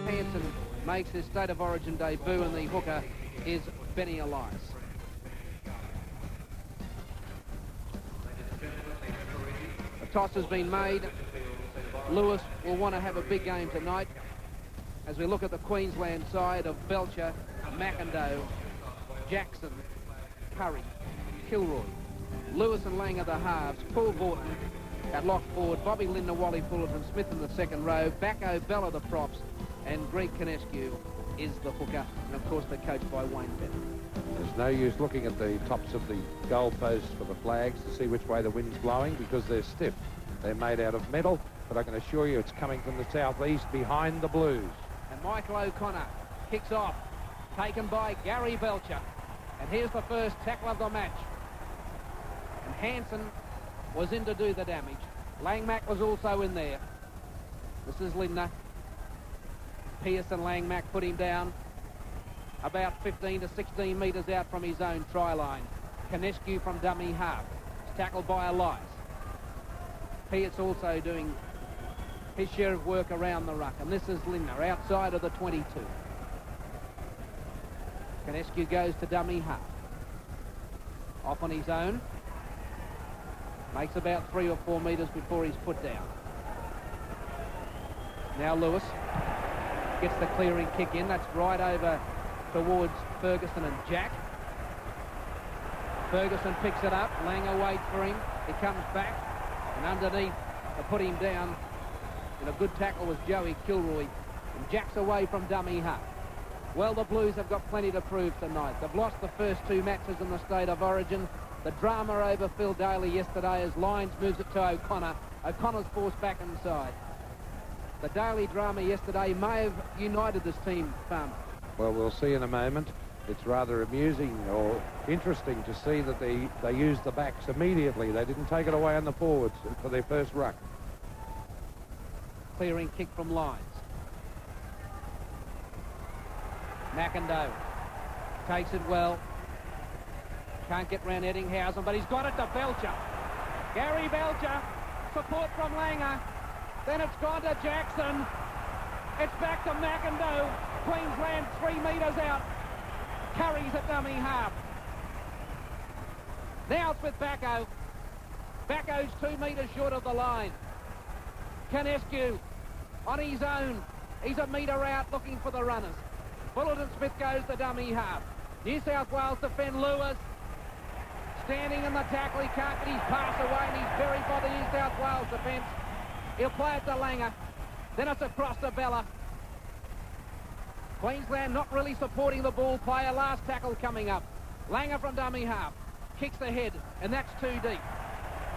Hanson makes his State of Origin debut, and the hooker is Benny Elias. The toss has been made. Lewis will want to have a big game tonight as we look at the Queensland side of Belcher, McIndoe, Jackson, Curry, Kilroy. Lewis and Lang are the halves. Paul Borton at lock forward. Bobby Lindner, Wally Fullerton, Smith in the second row. Bacco, Bell are the props. And Greg Canescu is the hooker. And, of course, they're coached by Wayne Bennett. There's no use looking at the tops of the goalposts for the flags to see which way the wind's blowing because they're stiff. They're made out of metal, but I can assure you it's coming from the southeast behind the Blues. And Michael O'Connor kicks off, taken by Gary Belcher. And here's the first tackle of the match. And Hanson was in to do the damage. Langmack was also in there. This is Lindner. Pearce and Langmack put him down about 15 to 16 metres out from his own try line. Canescu from dummy half. It's tackled by Elias. Pearce also doing his share of work around the ruck. And this is Lindner outside of the 22. Canescu goes to dummy half. Off on his own. Makes about 3 or 4 metres before he's put down. Now Lewis gets the clearing kick in. That's right over towards Ferguson and Jack. Ferguson picks it up. Langer waits for him. He comes back. And underneath to put him down in a good tackle was Joey Kilroy. And Jack's away from dummy half. Well, the Blues have got plenty to prove tonight. They've lost the first 2 matches in the State of Origin. The drama over Phil Daley yesterday as Lyons moves it to O'Connor. O'Connor's forced back inside. The Daley drama yesterday may have united this team, Farmer. Well, we'll see in a moment. It's rather amusing or interesting to see that they used the backs immediately. They didn't take it away on the forwards for their first ruck. Clearing kick from Lyons. McIndoe takes it well. Can't get round Eddinghausen, but he's got it to Belcher. Gary Belcher, support from Langer. Then it's gone to Jackson. It's back to McIndoe. Queensland 3 metres out. Curry's at dummy half. Now it's with Bacco. Bacco's 2 metres short of the line. Canescu on his own. He's a metre out looking for the runners. Fullerton Smith goes to dummy half. New South Wales defend Lewis. Standing in the tackle, he can't get his pass away, and he's buried by the New South Wales defence. He'll play it to Langer. Then it's across to Bella. Queensland not really supporting the ball player. Last tackle coming up. Langer from dummy half. Kicks ahead, and that's too deep.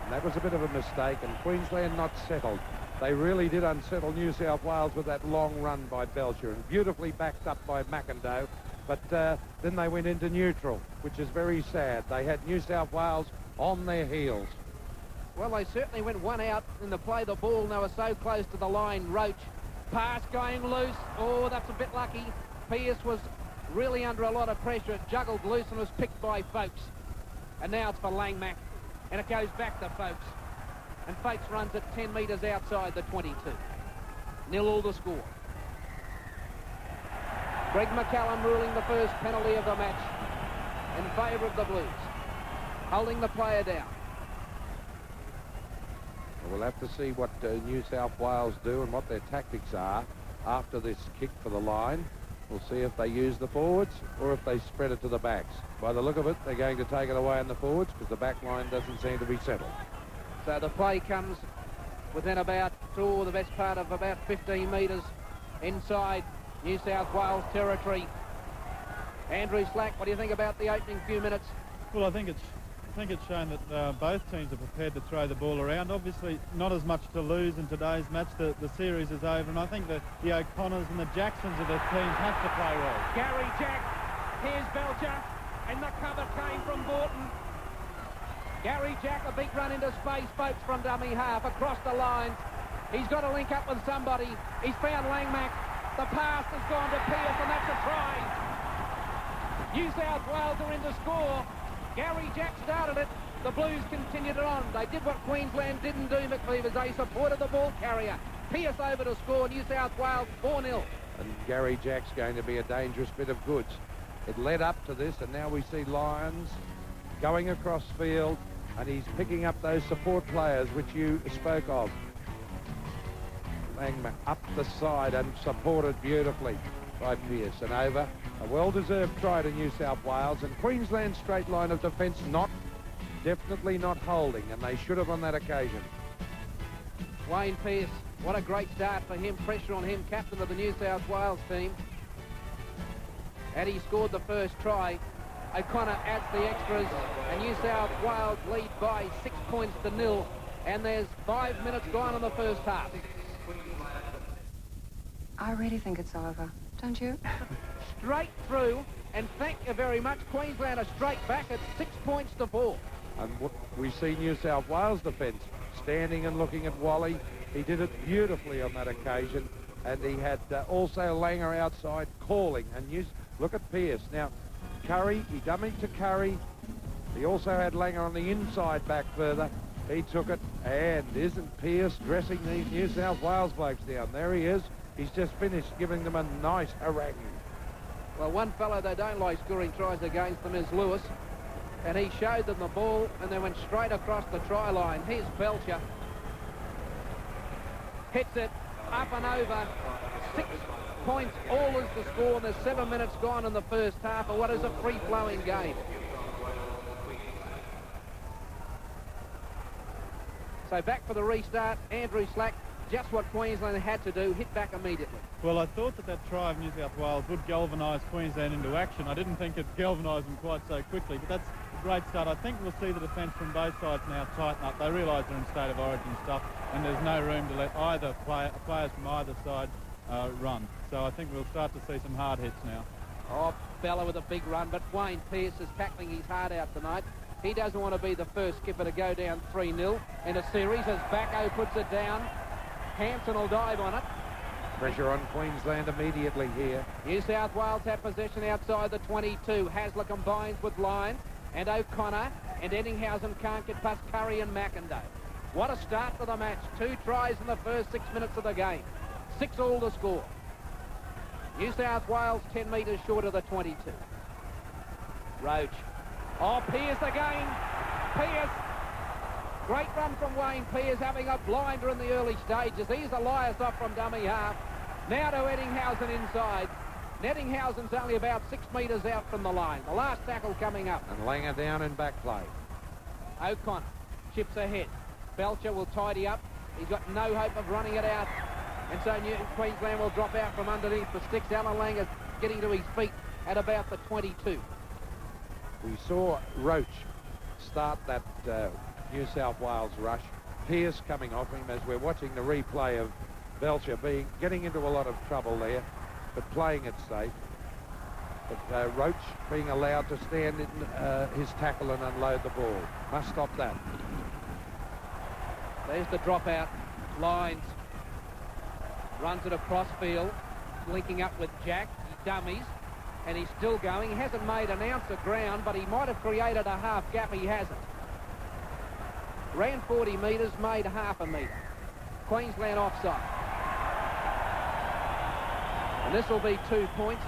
And that was a bit of a mistake, and Queensland not settled. They really did unsettle New South Wales with that long run by Belcher, and beautifully backed up by McIndoe. But then they went into neutral, which is very sad. They had New South Wales on their heels. Well, they certainly went one out in the play the ball, and they were so close to the line. Roach, pass going loose. Oh, that's a bit lucky. Pearce was really under a lot of pressure. It juggled loose and was picked by Folkes. And now it's for Langmack, and it goes back to Folkes. And Folkes runs it 10 metres outside the 22. 0-0 the score. Greg McCallum ruling the first penalty of the match in favour of the Blues. Holding the player down. We'll have to see what New South Wales do and what their tactics are after this kick for the line. We'll see if they use the forwards or if they spread it to the backs. By the look of it, they're going to take it away on the forwards because the back line doesn't seem to be settled. So the play comes within about, the best part of about 15 metres inside New South Wales territory. Andrew Slack, what do you think about the opening few minutes? Well, I think it's shown that both teams are prepared to throw the ball around. Obviously, not as much to lose in today's match. The series is over, and I think that the O'Connors and the Jacksons of the teams have to play well. Gary Jack, here's Belcher, and the cover came from Borton. Gary Jack, a big run into space, Folkes from dummy half, across the lines. He's got to link up with somebody. He's found Langmack. The pass has gone to Pearce, and that's a try. New South Wales are in to score. Gary Jack started it. The Blues continued it on. They did what Queensland didn't do, McLeavers. They supported the ball carrier. Pearce over to score. New South Wales 4-0. And Gary Jack's going to be a dangerous bit of goods. It led up to this, and now we see Lyons going across field, and he's picking up those support players which you spoke of. Langman up the side and supported beautifully by Pearce, and over. A well-deserved try to New South Wales, and Queensland's straight line of defence definitely not holding, and they should have on that occasion. Wayne Pearce, what a great start for him. Pressure on him, captain of the New South Wales team. And he scored the first try. O'Connor adds the extras, and New South Wales lead by 6 points to 0, and there's 5 minutes gone in the first half. I really think it's over, don't you? Straight through, and thank you very much. Queensland are straight back at 6 points to 4. And we see New South Wales defence standing and looking at Wally. He did it beautifully on that occasion, and he had also Langer outside calling. And look at Pearce. Now, Curry, he dummied to Curry. He also had Langer on the inside back further. He took it, and isn't Pearce dressing these New South Wales blokes down? There he is. He's just finished giving them a nice harangue. Well, one fellow they don't like scoring tries against them is Lewis, and he showed them the ball, and they went straight across the try line. Here's Belcher. Hits it up and over. 6 points, all is the score, and there's 7 minutes gone in the first half of what is a free-flowing game. So back for the restart. Andrew Slack, just what Queensland had to do, hit back immediately. Well, I thought that try of New South Wales would galvanise Queensland into action. I didn't think it'd galvanise them quite so quickly, but that's a great start. I think we'll see the defence from both sides now tighten up. They realise they're in state of origin stuff, and there's no room to let either players from either side run. So I think we'll start to see some hard hits now. Oh, Bella with a big run, but Wayne Pearce is tackling his heart out tonight. He doesn't want to be the first skipper to go down 3-0 in a series as Bacco puts it down. Hanson will dive on it. Pressure on Queensland immediately here. New South Wales have possession outside the 22. Hasler combines with Lyons and O'Connor, and Ettinghausen can't get past Curry and McIndoe. What a start to the match. 2 tries in the first 6 minutes of the game. 6 all to score. New South Wales 10 metres short of the 22. Roach. Oh, Pearce again. Pearce. Great run from Wayne Pearce, having a blinder in the early stages. He's Elias off from dummy half. Now to Ettinghausen inside. Ettinghausen's only about 6 metres out from the line. The last tackle coming up. And Langer down in back play. O'Connor chips ahead. Belcher will tidy up. He's got no hope of running it out. And so Queensland will drop out from underneath the sticks. Alan Langer getting to his feet at about the 22. We saw Roach start that New South Wales rush. Pearce coming off him as we're watching the replay of Belcher getting into a lot of trouble there, but playing it safe. But Roach being allowed to stand in his tackle and unload the ball. Must stop that. There's the dropout. Lyons runs it across field, linking up with Jack. He dummies, and he's still going. He hasn't made an ounce of ground, but he might have created a half gap. He hasn't. Ran 40 metres, made half a metre. Queensland offside. And this will be 2 points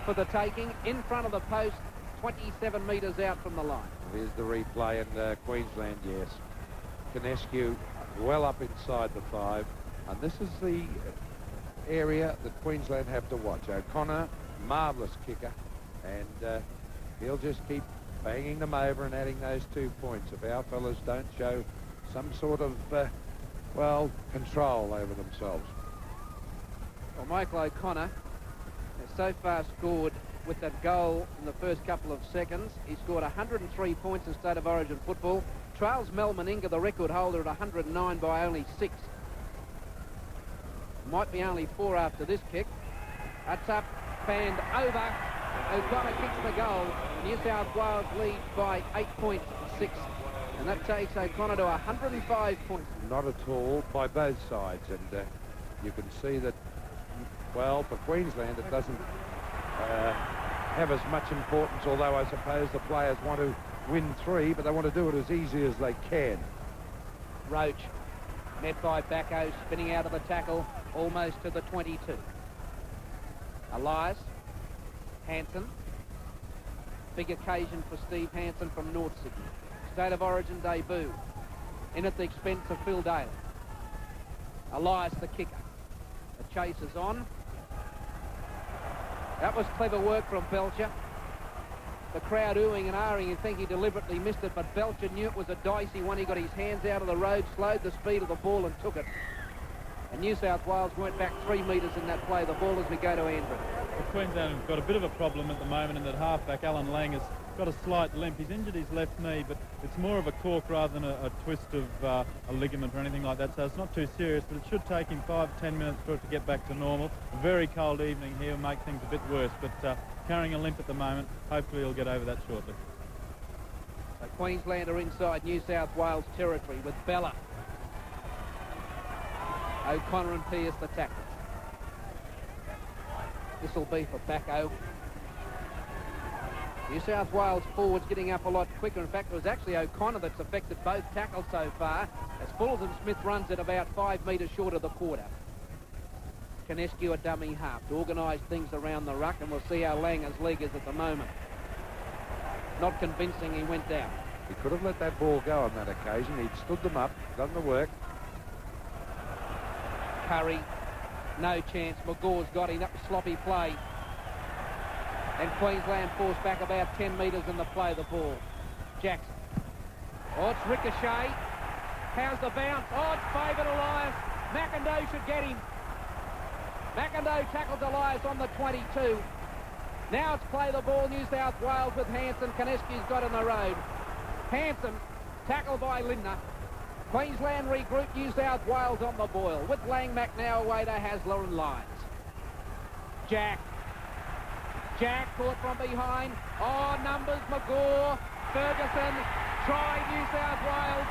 for the taking. In front of the post, 27 metres out from the line. Here's the replay, and Queensland, yes. Canescu well up inside the 5. And this is the area that Queensland have to watch. O'Connor, marvellous kicker, and he'll just keep banging them over and adding those 2 points if our fellas don't show some sort of, control over themselves. Well, Michael O'Connor has so far scored with that goal in the first couple of seconds. He scored 103 points in State of Origin football. Trails Mel Meninga, the record holder, at 109 by only 6. Might be only 4 after this kick. That's up and over. O'Connor kicks the goal. New South Wales lead by 8 points to 6. And that takes O'Connor to 105 points. Not at all by both sides. And you can see that, well, for Queensland it doesn't have as much importance, although I suppose the players want to win 3, but they want to do it as easy as they can. Roach, met by Bacco, spinning out of the tackle, almost to the 22. Elias, Hanson. Big occasion for Steve Hanson from North Sydney. State of Origin debut. In at the expense of Phil Daley. Elias, the kicker. The chase is on. That was clever work from Belcher. The crowd oohing and ahhing and think he deliberately missed it, but Belcher knew it was a dicey one. He got his hands out of the road, slowed the speed of the ball and took it. And New South Wales went back 3 metres in that play. The ball as we go to Andrew. Queensland have got a bit of a problem at the moment in that halfback Alan Lang has got a slight limp. He's injured his left knee, but it's more of a cork rather than a twist of a ligament or anything like that, so it's not too serious, but it should take him 5 to 10 minutes for it to get back to normal. A very cold evening here will make things a bit worse, but carrying a limp at the moment, hopefully he'll get over that shortly. So Queensland are inside New South Wales territory with Bella. O'Connor and Pearce the tackle. This will be for Bacco. New South Wales forwards getting up a lot quicker. In fact, it was actually O'Connor that's affected both tackles so far, as Fullerton Smith runs at about 5 metres short of the quarter. Canescu a dummy half to organise things around the ruck, and we'll see how Langer's leg is at the moment. Not convincing, he went down. He could have let that ball go on that occasion. He'd stood them up, done the work. Curry, no chance. McGaw's got him. That was sloppy play. And Queensland forced back about 10 metres in the play of the ball. Jackson. Oh, it's ricochet. How's the bounce? Oh, it's favoured Elias. McIndoe should get him. McIndoe tackles Elias on the 22. Now it's play the ball, New South Wales with Hanson. Canescu's got in the road. Hanson, tackled by Lindner. Queensland regroup, New South Wales on the boil, with Langmack now away to Hasler and Lyons. Jack caught from behind. Oh, numbers, McGaw, Ferguson, try New South Wales.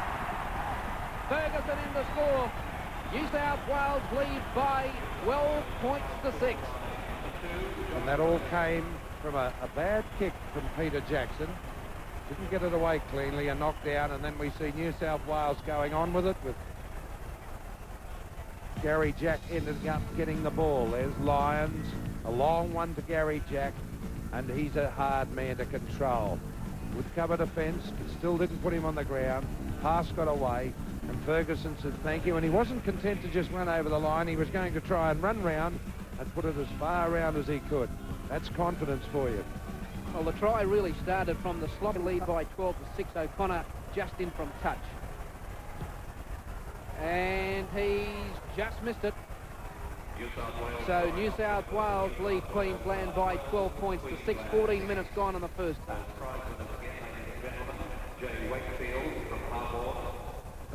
Ferguson in the score. New South Wales lead by 12 points to 6. And that all came from a bad kick from Peter Jackson. Didn't get it away cleanly, a knockdown, and then we see New South Wales going on with it, with Gary Jack ended up getting the ball. There's Lyons, a long one to Gary Jack, and he's a hard man to control. With cover defence, but still didn't put him on the ground. Pass got away, and Ferguson said thank you, and he wasn't content to just run over the line. He was going to try and run round and put it as far around as he could. That's confidence for you. Well, the try really started from the sloppy lead by 12 to 6. O'Connor just in from touch. And he's just missed it. So New South Wales lead Queensland by 12 points to 6. 14 minutes gone in the first half.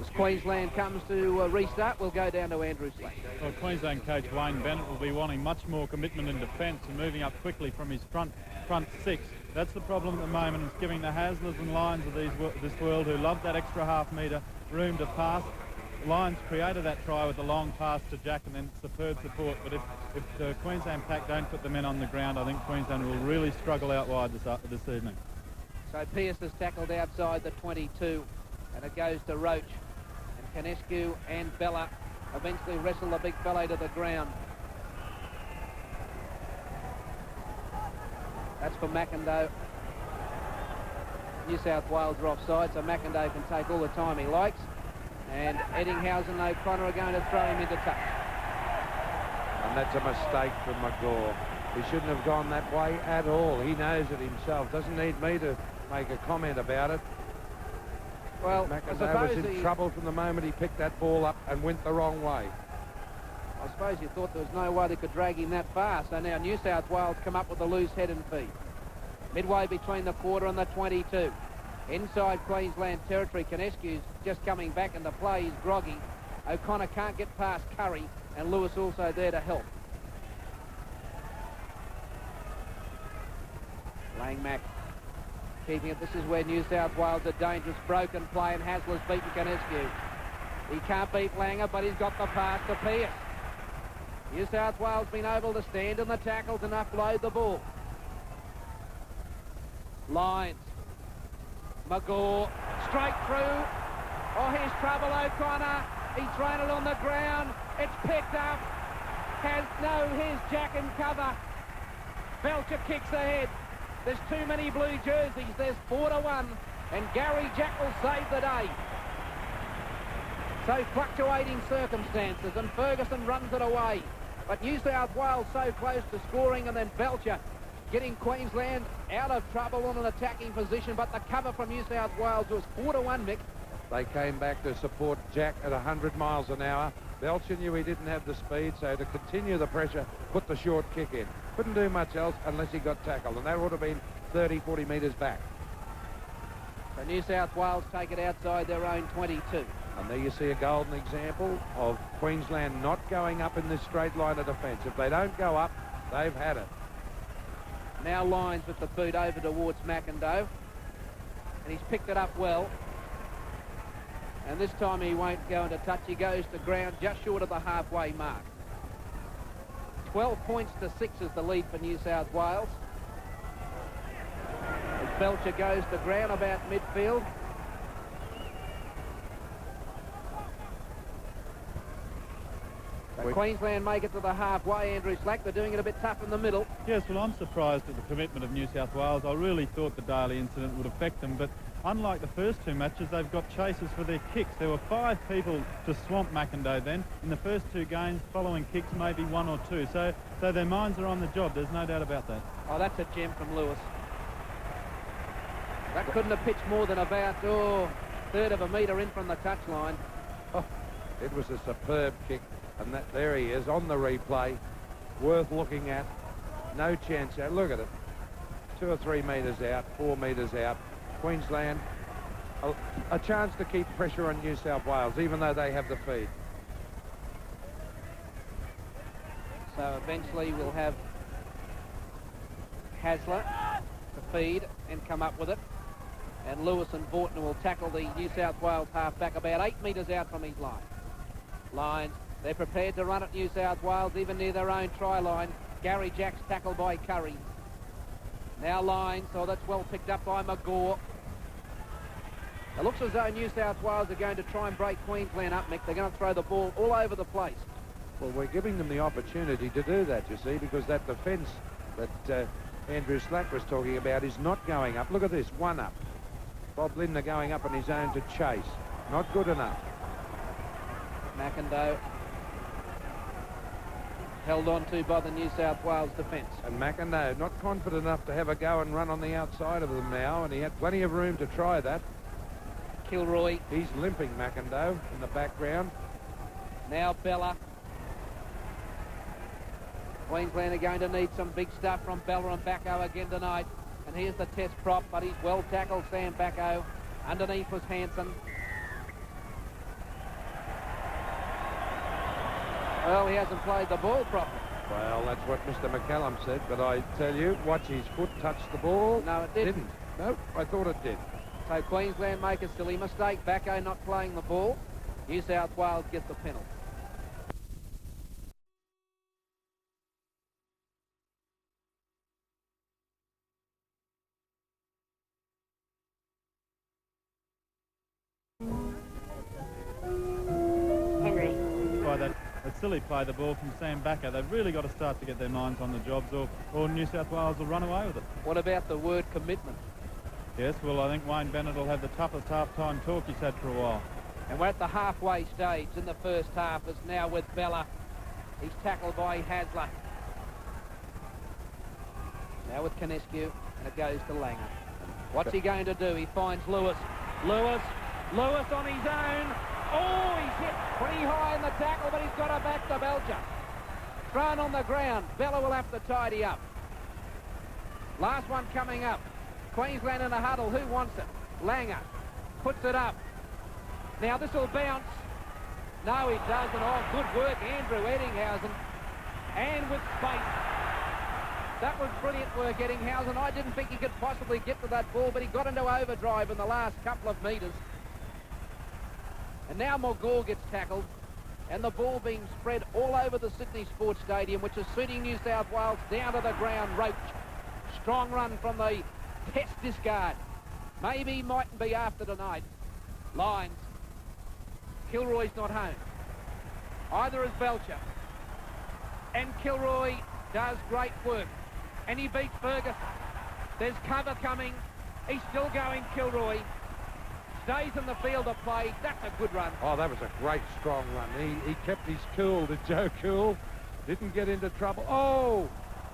As Queensland comes to restart, we'll go down to Andrew Slade. Well, Queensland coach Wayne Bennett will be wanting much more commitment in defence and moving up quickly from his front six. That's the problem at the moment. It's giving the Haslers and Lyons of this world, who love that extra half metre, room to pass. Lyons created that try with a long pass to Jack and then superb support. But if the Queensland pack don't put the men on the ground, I think Queensland will really struggle out wide this evening. So Pearce is tackled outside the 22, and it goes to Roach. And Canescu and Bella eventually wrestle the big fellow to the ground. That's for McIndoe. New South Wales are offside, so McIndoe can take all the time he likes. And Eddinghausen and O'Connor are going to throw him into touch. And that's a mistake from McGaw. He shouldn't have gone that way at all. He knows it himself. Doesn't need me to make a comment about it. Well, McIndoe was in trouble from the moment he picked that ball up and went the wrong way. I suppose you thought there was no way they could drag him that far. So now New South Wales come up with a loose head and feet. Midway between the quarter and the 22. Inside Queensland territory, Canescu's just coming back into play. He's groggy. O'Connor can't get past Curry, and Lewis also there to help. Langmack keeping it. This is where New South Wales are dangerous. Broken play, and Hasler's beaten Canescu. He can't beat Langer, but he's got the pass to Pearce. New South Wales been able to stand in the tackles and upload the ball. Lyons. McGaw, straight through. Oh, here's trouble, O'Connor. He's thrown it on the ground. It's picked up. Here's Jack in cover. Belcher kicks ahead. There's too many blue jerseys. There's 4-1. And Gary Jack will save the day. So fluctuating circumstances, and Ferguson runs it away. But New South Wales so close to scoring, and then Belcher getting Queensland out of trouble on an attacking position. But the cover from New South Wales was 4-1, Mick. They came back to support Jack at 100 miles an hour. Belcher knew he didn't have the speed, so to continue the pressure, put the short kick in. Couldn't do much else unless he got tackled, and that would have been 30, 40 metres back. So New South Wales take it outside their own 22. And there you see a golden example of Queensland not going up in this straight line of defence. If they don't go up, they've had it. Now Lyons with the boot over towards McIndoe. And he's picked it up well. And this time he won't go into touch. He goes to ground just short of the halfway mark. 12 points to 6 is the lead for New South Wales. As Belcher goes to ground about midfield. So Queensland make it to the halfway, Andrew Slack. They're doing it a bit tough in the middle. Yes, well, I'm surprised at the commitment of New South Wales. I really thought the Daley incident would affect them, but unlike the first two matches, they've got chasers for their kicks. There were 5 people to swamp McIndoe then. In the first 2 games, following kicks, maybe 1 or 2. So their minds are on the job. There's no doubt about that. Oh, that's a gem from Lewis. That couldn't have pitched more than about, third of a metre in from the touchline. Oh, it was a superb kick. And there he is on the replay, worth looking at. No chance out. Look at it. 2 or 3 metres out, 4 metres out. Queensland, a chance to keep pressure on New South Wales, even though they have the feed. So eventually we'll have Hasler to feed and come up with it. And Lewis and Vortner will tackle the New South Wales halfback about 8 metres out from his line. Lyons. They're prepared to run at New South Wales, even near their own try line. Gary Jack's tackled by Curry. Now Lyons, so that's well picked up by McGaw. It looks as though New South Wales are going to try and break Queensland up, Mick. They're going to throw the ball all over the place. Well, we're giving them the opportunity to do that, you see, because that defence that Andrew Slack was talking about is not going up. Look at this, 1 up. Bob Lindner going up on his own to chase. Not good enough. McIndoe held on to by the New South Wales defence. And McIndoe not confident enough to have a go and run on the outside of them now, and he had plenty of room to try that. Kilroy. He's limping, McIndoe, in the background. Now Bella. Queensland are going to need some big stuff from Bella and Bacco again tonight. And here's the test prop, but he's well tackled, Sam Bacco. Underneath was Hanson. Well, he hasn't played the ball properly. Well, that's what Mr. McCallum said, but I tell you, watch his foot touch the ball. No, it didn't. No, I thought it did. So Queensland make a silly mistake. Bacco not playing the ball. New South Wales get the penalty. A silly play, the ball from Sam Bacco. They've really got to start to get their minds on the jobs, or New South Wales will run away with it. What about the word commitment? Yes, well, I think Wayne Bennett will have the toughest half-time talk he's had for a while. And we're at the halfway stage in the first half. Is now with Bella. He's tackled by Hasler. Now with Canescu, and it goes to Langer. What's he going to do? He finds Lewis. Lewis on his own. Oh, he's hit pretty high in the tackle, but he's got it back to Belcher. Thrown on the ground. Bella will have to tidy up. Last one coming up. Queensland in a huddle. Who wants it? Langer puts it up. Now this will bounce. No, it doesn't. Oh, good work, Andrew Eddinghausen. And with space. That was brilliant work, Eddinghausen. I didn't think he could possibly get to that ball, but he got into overdrive in the last couple of metres. And now McGaw gets tackled, and the ball being spread all over the Sydney Sports Stadium, which is suiting New South Wales down to the ground. Roach. Strong run from the test discard. Maybe mightn't be after tonight. Lyons. Kilroy's not home. Either is Belcher. And Kilroy does great work. And he beats Ferguson. There's cover coming. He's still going, Kilroy. Stays in the field of play. That's a good run. Oh, that was a great, strong run. He kept his cool, did Joe Cool. Didn't get into trouble. Oh!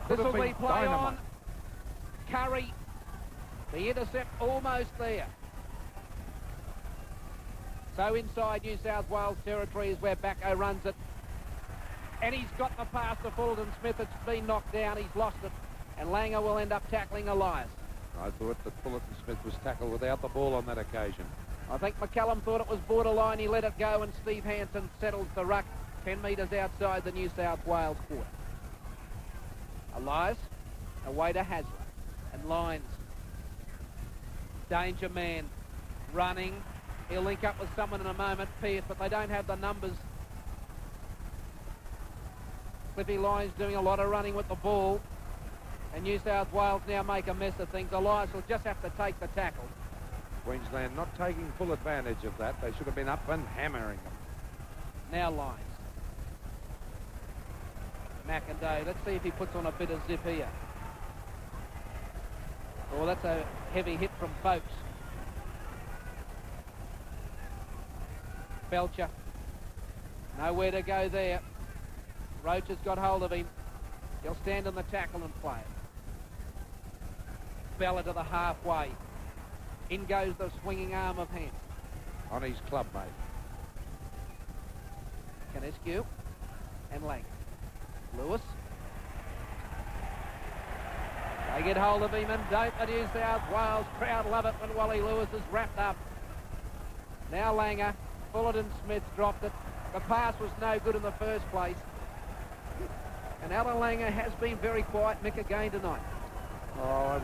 This will be play dynamite. on. Curry. The intercept almost there. So inside New South Wales territory is where Backo runs it. And he's got the pass to Fullerton Smith. It's been knocked down. He's lost it. And Langer will end up tackling Elias. I thought that Fullerton Smith was tackled without the ball on that occasion. I think McCallum thought it was borderline. He let it go, and Steve Hanson settles the ruck 10 metres outside the New South Wales quarter. Elias away to Hasler. And Lyons. Danger man running. He'll link up with someone in a moment, Peard, but they don't have the numbers. Cliffy Lyons doing a lot of running with the ball. And New South Wales now make a mess of things. Elias will just have to take the tackle. Queensland not taking full advantage of that. They should have been up and hammering them. Now Lyons. McIndoe. Let's see if he puts on a bit of zip here. Oh, that's a heavy hit from Folks. Belcher. Nowhere to go there. Roach has got hold of him. He'll stand on the tackle and play it. Bella to the halfway. In goes the swinging arm of Hanson. On his club, mate. Canescu and Langer. Lewis. They get hold of him, and don't the New South Wales crowd love it when Wally Lewis is wrapped up. Now Langer. Fullerton Smith dropped it. The pass was no good in the first place. And Alan Langer has been very quiet, Mick, again tonight. Oh, I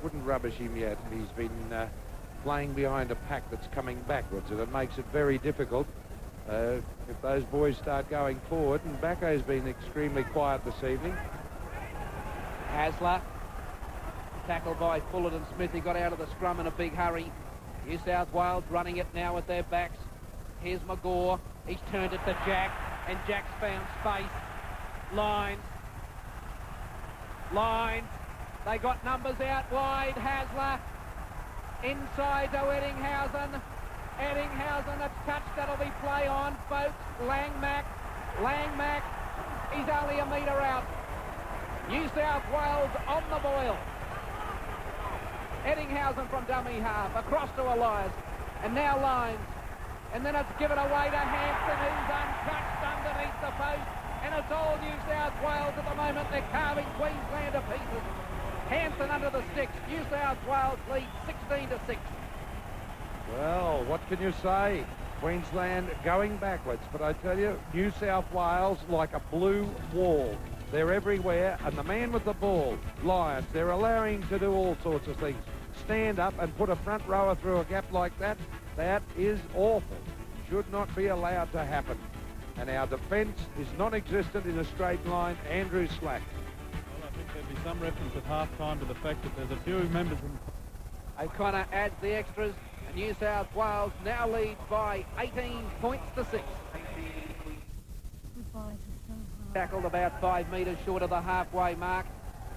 wouldn't rubbish him yet. He's been playing behind a pack that's coming backwards, and it makes it very difficult if those boys start going forward. And Backo's been extremely quiet this evening. Hasler, tackled by Fullerton Smith. He got out of the scrum in a big hurry. New South Wales running it now with their backs. Here's McGaw. He's turned it to Jack, and Jack's found space. Lyons. They got numbers out wide. Hasler. Inside to Eddinghausen. It's touched. That'll be play on, folks. Langmack. He's only a metre out. New South Wales on the boil. Eddinghausen from dummy half. Across to Elias. And now Lyons. And then it's given away to Hanson, who's untouched underneath the post. And it's all New South Wales at the moment. They're carving Queensland to pieces. Hanson under the sticks. New South Wales lead 16-6. Well, what can you say? Queensland going backwards, but I tell you, New South Wales like a blue wall. They're everywhere, and the man with the ball, Lyons, they're allowing him to do all sorts of things. Stand up and put a front rower through a gap like that. That is awful. Should not be allowed to happen. And our defence is non-existent in a straight line. Andrew slack. Well, I think there'd be some reference at half-time to the fact that there's a few members in... O'Connor adds the extras. And New South Wales now leads by 18 points to 6. Tackled about 5 metres short of the halfway mark.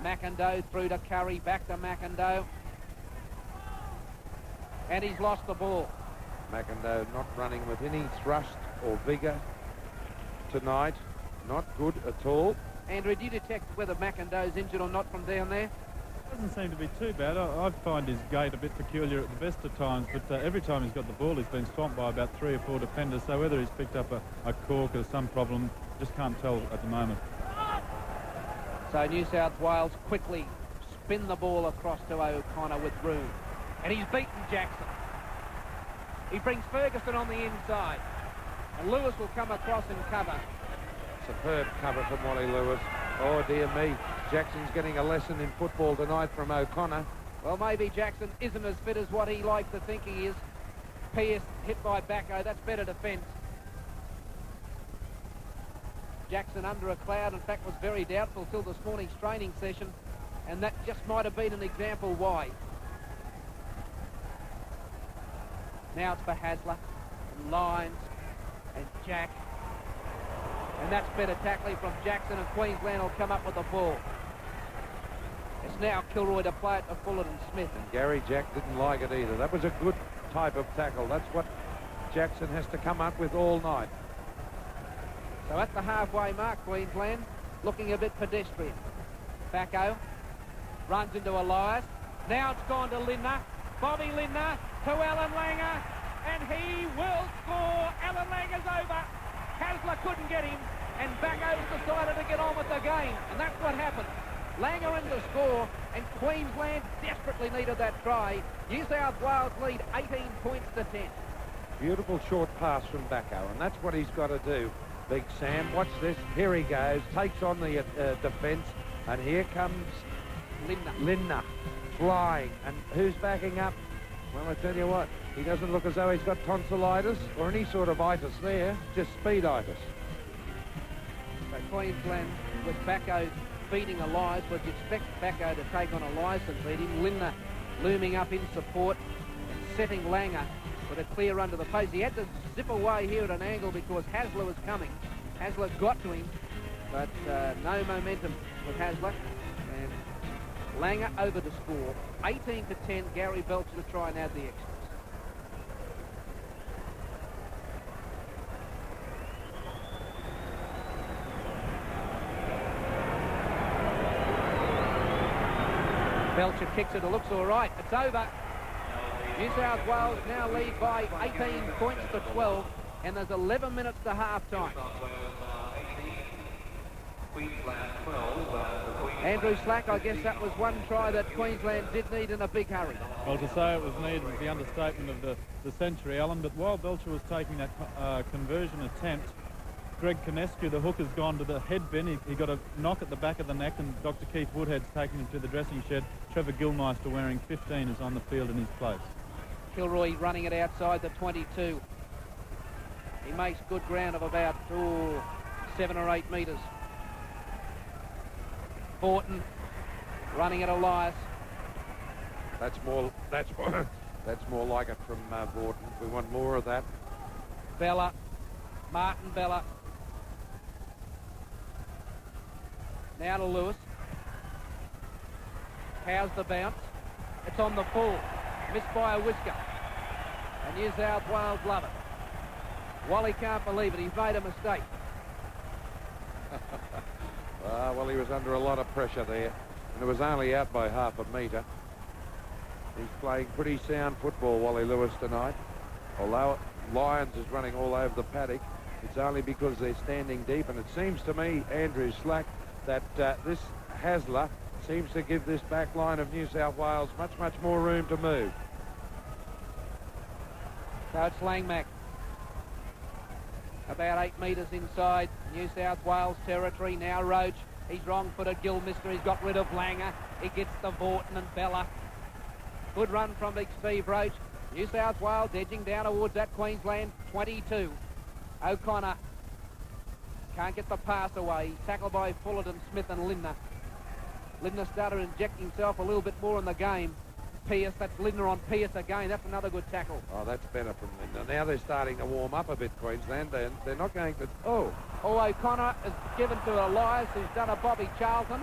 McIndoe through to Curry, back to McIndoe. And he's lost the ball. McIndoe not running with any thrust or vigour tonight. Not good at all. Andrew, do you detect whether McIndoe's injured or not from down there? Doesn't seem to be too bad. I find his gait a bit peculiar at the best of times, but every time he's got the ball, he's been swamped by about 3 or 4 defenders. So whether he's picked up a cork or some problem, just can't tell at the moment. So New South Wales quickly spin the ball across to O'Connor with room. And he's beaten Jackson. He brings Ferguson on the inside. And Lewis will come across and cover. Superb cover from Wally Lewis. Oh, dear me. Jackson's getting a lesson in football tonight from O'Connor. Well, maybe Jackson isn't as fit as what he likes to think he is. Pierce hit by Backo. That's better defence. Jackson under a cloud, in fact, was very doubtful till this morning's training session. And that just might have been an example why. Now it's for Hasler and Lyons and Jack. And that's better tackling from Jackson, and Queensland will come up with the ball. It's now Kilroy to play it to Fullett and Smith. And Gary Jack didn't like it either. That was a good type of tackle. That's what Jackson has to come up with all night. So at the halfway mark, Queensland looking a bit pedestrian. Backo runs into Elias. Now it's gone to Lindner. Bobby Lindner to Alan Langer, and he will score. Alan Langer's over. Hasler couldn't get him, and Backo's decided to get on with the game, and that's what happened. Langer in to score, and Queensland desperately needed that try. New South Wales lead 18 points to 10. Beautiful short pass from Backo, and that's what he's got to do. Big Sam, watch this. Here he goes, takes on the defence, and here comes Lindner flying. And who's backing up? Well, I tell you what, he doesn't look as though he's got tonsillitis or any sort of itis there, just speeditis. So Queensland with Backo beating Elias, would you expect Backo to take on Elias and beat him? Lindner looming up in support and setting Langer with a clear run to the post. He had to zip away here at an angle because Hasler was coming. Hasler got to him, but no momentum with Hasler. And Langer over to score. 18 to 10, Gary Belcher to try and add the extras. Belcher kicks it, it looks all right. It's over. New South Wales now lead by 18 points to 12, and there's 11 minutes to half-time. Andrew Slack, I guess that was one try that Queensland did need in a big hurry. Well, to say it was needed was the understatement of the century, Alan, but while Belcher was taking that conversion attempt, Greg Konescu, the hook, has gone to the head bin. He got a knock at the back of the neck, and Dr. Keith Woodhead's taken him to the dressing shed. Trevor Gilmeister, wearing 15, is on the field in his place. Kilroy running it outside the 22. He makes good ground of about 7 or 8 metres. Borton running at Elias. That's more like it from Borton. We want more of that. Bella, Martin Bella. Now to Lewis. How's the bounce? It's on the full. Missed by a whisker. And New South Wales love it. Wally can't believe it. He's made a mistake. Well, he was under a lot of pressure there, and it was only out by half a metre. He's playing pretty sound football, Wally Lewis, tonight. Although Lyons is running all over the paddock, it's only because they're standing deep, and it seems to me, Andrew Slack, that this Hasler seems to give this back line of New South Wales much more room to move. So it's Langmack. About 8 metres inside New South Wales territory. Now Roach. He's wrong-footed. Gilmister. He's got rid of Langer. He gets the Vorton and Bella. Good run from Big Steve Roach. New South Wales edging down towards that Queensland 22. O'Connor can't get the pass away. He's tackled by Fullerton, Smith and Lindner. Lindner started to inject himself a little bit more in the game. Pierce, that's Lindner on Pierce again. That's another good tackle. Oh, that's better from Lindner. Now they're starting to warm up a bit, Queensland. They're not going to... Oh, O'Connor is given to Elias, who's done a Bobby Charlton.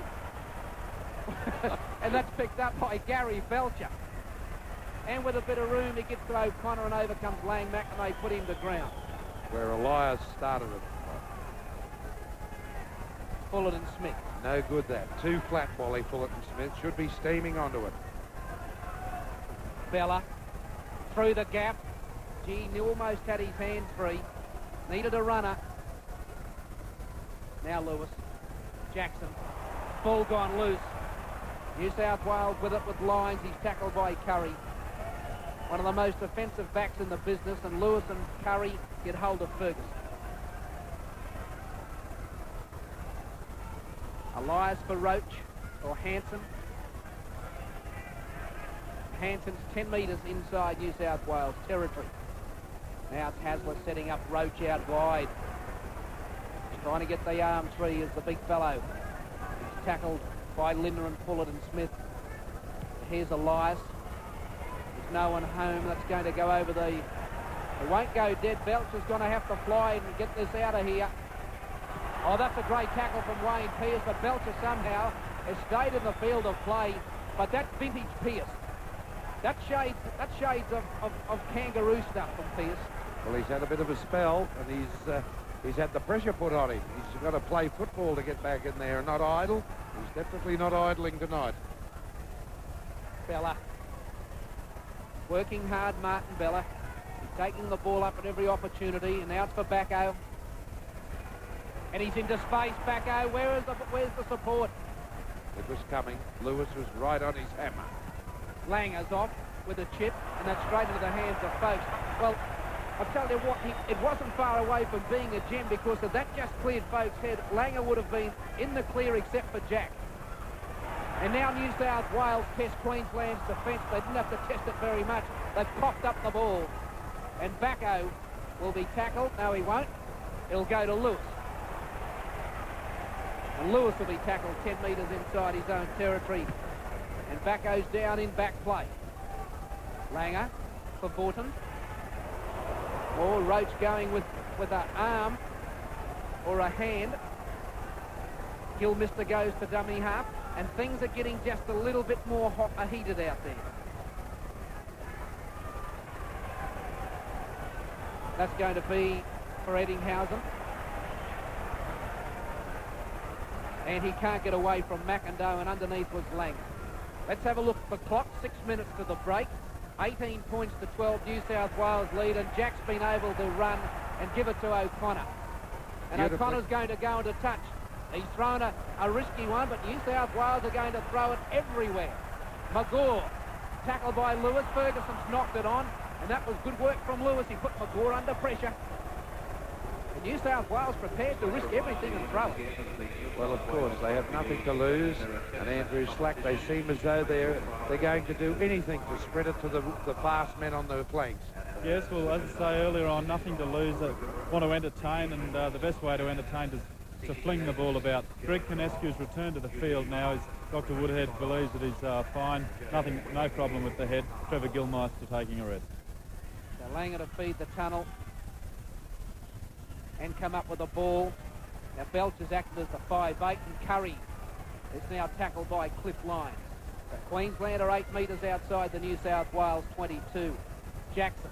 And that's picked up by Gary Belcher. And with a bit of room, he gets to O'Connor and overcomes Langmack, and they put him to ground. Where Elias started it. Fullerton Smith. No good that. Too flat, Wally Fullerton Smith. Should be steaming onto it. Bella through the gap. Gee, he almost had his hands free. Needed a runner. Now Lewis. Jackson. Ball gone loose. New South Wales with it with Lyons. He's tackled by Curry. One of the most offensive backs in the business, and Lewis and Curry get hold of Ferguson. Elias for Roach or Hanson. Hanson's 10 metres inside New South Wales territory. Now it's Hasler setting up Roach out wide. He's trying to get the arms free as the big fellow. He's tackled by Lindner and Fullerton Smith. Here's Elias. There's no one home. That's going to go over the It won't go dead. Belcher's going to have to fly and get this out of here. Oh, that's a great tackle from Wayne Pearce, but Belcher somehow has stayed in the field of play. But that's vintage Pearce. That's shades of kangaroo stuff from Pearce. Well, he's had a bit of a spell, and he's had the pressure put on him. He's got to play football to get back in there and not idle. He's definitely not idling tonight. Bella. Working hard, Martin Bella. He's taking the ball up at every opportunity, and now it's for Bacco. And he's into space, Bacco. Where's the support? It was coming. Lewis was right on his hammer. Langer's off with a chip, and that's straight into the hands of Folks. Well, I'll tell you what, it wasn't far away from being a gem, because if that just cleared Folks' head, Langer would have been in the clear except for Jack. And now New South Wales test Queensland's defence. They didn't have to test it very much. They've coughed up the ball. And Bacco will be tackled. No, he won't. It'll go to Lewis. And Lewis will be tackled 10 metres inside his own territory. And Bacco's down in back play. Langer for Borton. Or Roach going with an arm or a hand. Gilmister goes to dummy half. And things are getting just a little bit more heated out there. That's going to be for Eddinghausen. And he can't get away from McIndoe, and underneath was Langer. Let's have a look at the clock. 6 minutes to the break. 18 points to 12, New South Wales lead, and Jack's been able to run and give it to O'Connor. And O'Connor's going to go into touch. He's thrown a risky one, but New South Wales are going to throw it everywhere. McGaw, tackled by Lewis. Ferguson's knocked it on, and that was good work from Lewis. He put McGaw under pressure. And New South Wales prepared to risk everything and throw it. Well, of course, they have nothing to lose. And Andrew Slack, they seem as though they're going to do anything to spread it to the fast men on the flanks. Yes, well, as I say earlier on, nothing to lose. They want to entertain, and the best way to entertain is to fling the ball about. Greg Conescu's returned to the field now. Dr. Woodhead believes that he's fine. No problem with the head. Trevor Gilmeister taking a rest. So Langer to feed the tunnel and come up with a ball. Now Belcher's acted as the 5'8", and Curry is now tackled by Cliff Lyons. So Queensland are 8 metres outside the New South Wales 22. Jackson.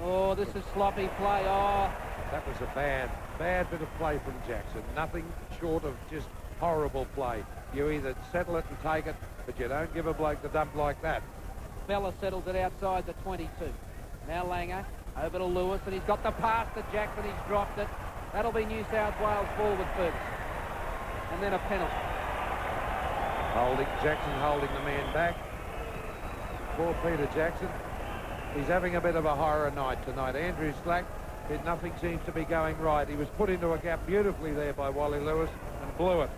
Oh, this is sloppy play. Oh, that was a bad bit of play from Jackson. Nothing short of just horrible play. You either settle it and take it, but you don't give a bloke the dump like that. Bella settles it outside the 22. Now Langer over to Lewis, and he's got the pass to Jackson. He's dropped it. That'll be New South Wales ball with Ferguson. And then a penalty. Jackson holding the man back. Poor Peter Jackson. He's having a bit of a horror night tonight. Andrew Slack, nothing seems to be going right. He was put into a gap beautifully there by Wally Lewis and blew it.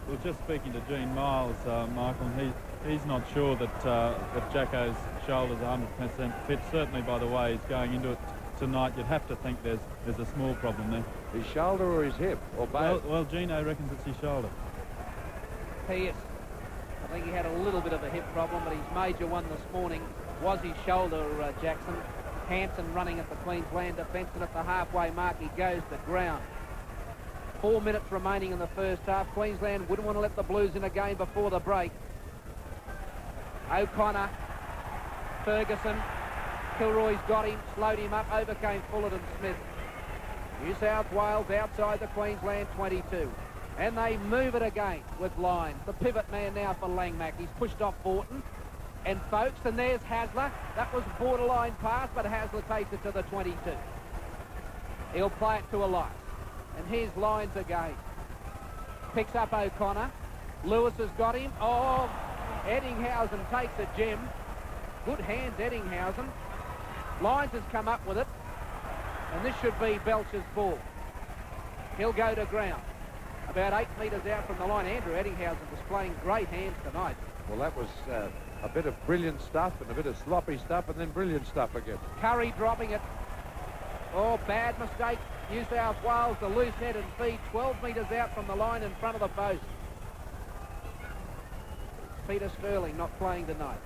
Well, just speaking to Gene Miles, Michael, he's not sure that Jacko's shoulder's 100% fit. Certainly by the way he's going into it tonight, you'd have to think there's a small problem there. His shoulder or his hip, or both? Well, Gino reckons it's his shoulder. Pearce. I think he had a little bit of a hip problem, but his major one this morning was his shoulder, Jackson. Hanson running at the Queensland defence, and at the halfway mark he goes to ground. 4 minutes remaining in the first half. Queensland wouldn't want to let the Blues in a game before the break. O'Connor, Ferguson, Kilroy's got him, slowed him up, overcame Fullerton Smith. New South Wales outside the Queensland 22. And they move it again with Lyons. The pivot man now for Langmack. He's pushed off Borton and Folks, and there's Hasler. That was borderline pass, but Hasler takes it to the 22. He'll play it to Elias. And here's Lyons again. Picks up O'Connor. Lewis has got him. Oh, Eddinghausen takes a gem. Good hands, Eddinghausen. Lyons has come up with it. And this should be Belcher's ball. He'll go to ground. About 8 metres out from the line. Andrew Eddinghausen displaying great hands tonight. Well, that was a bit of brilliant stuff and a bit of sloppy stuff and then brilliant stuff again. Curry dropping it. Oh, bad mistake. New South Wales, the loose head and feed 12 metres out from the line in front of the post. Peter Sterling not playing tonight.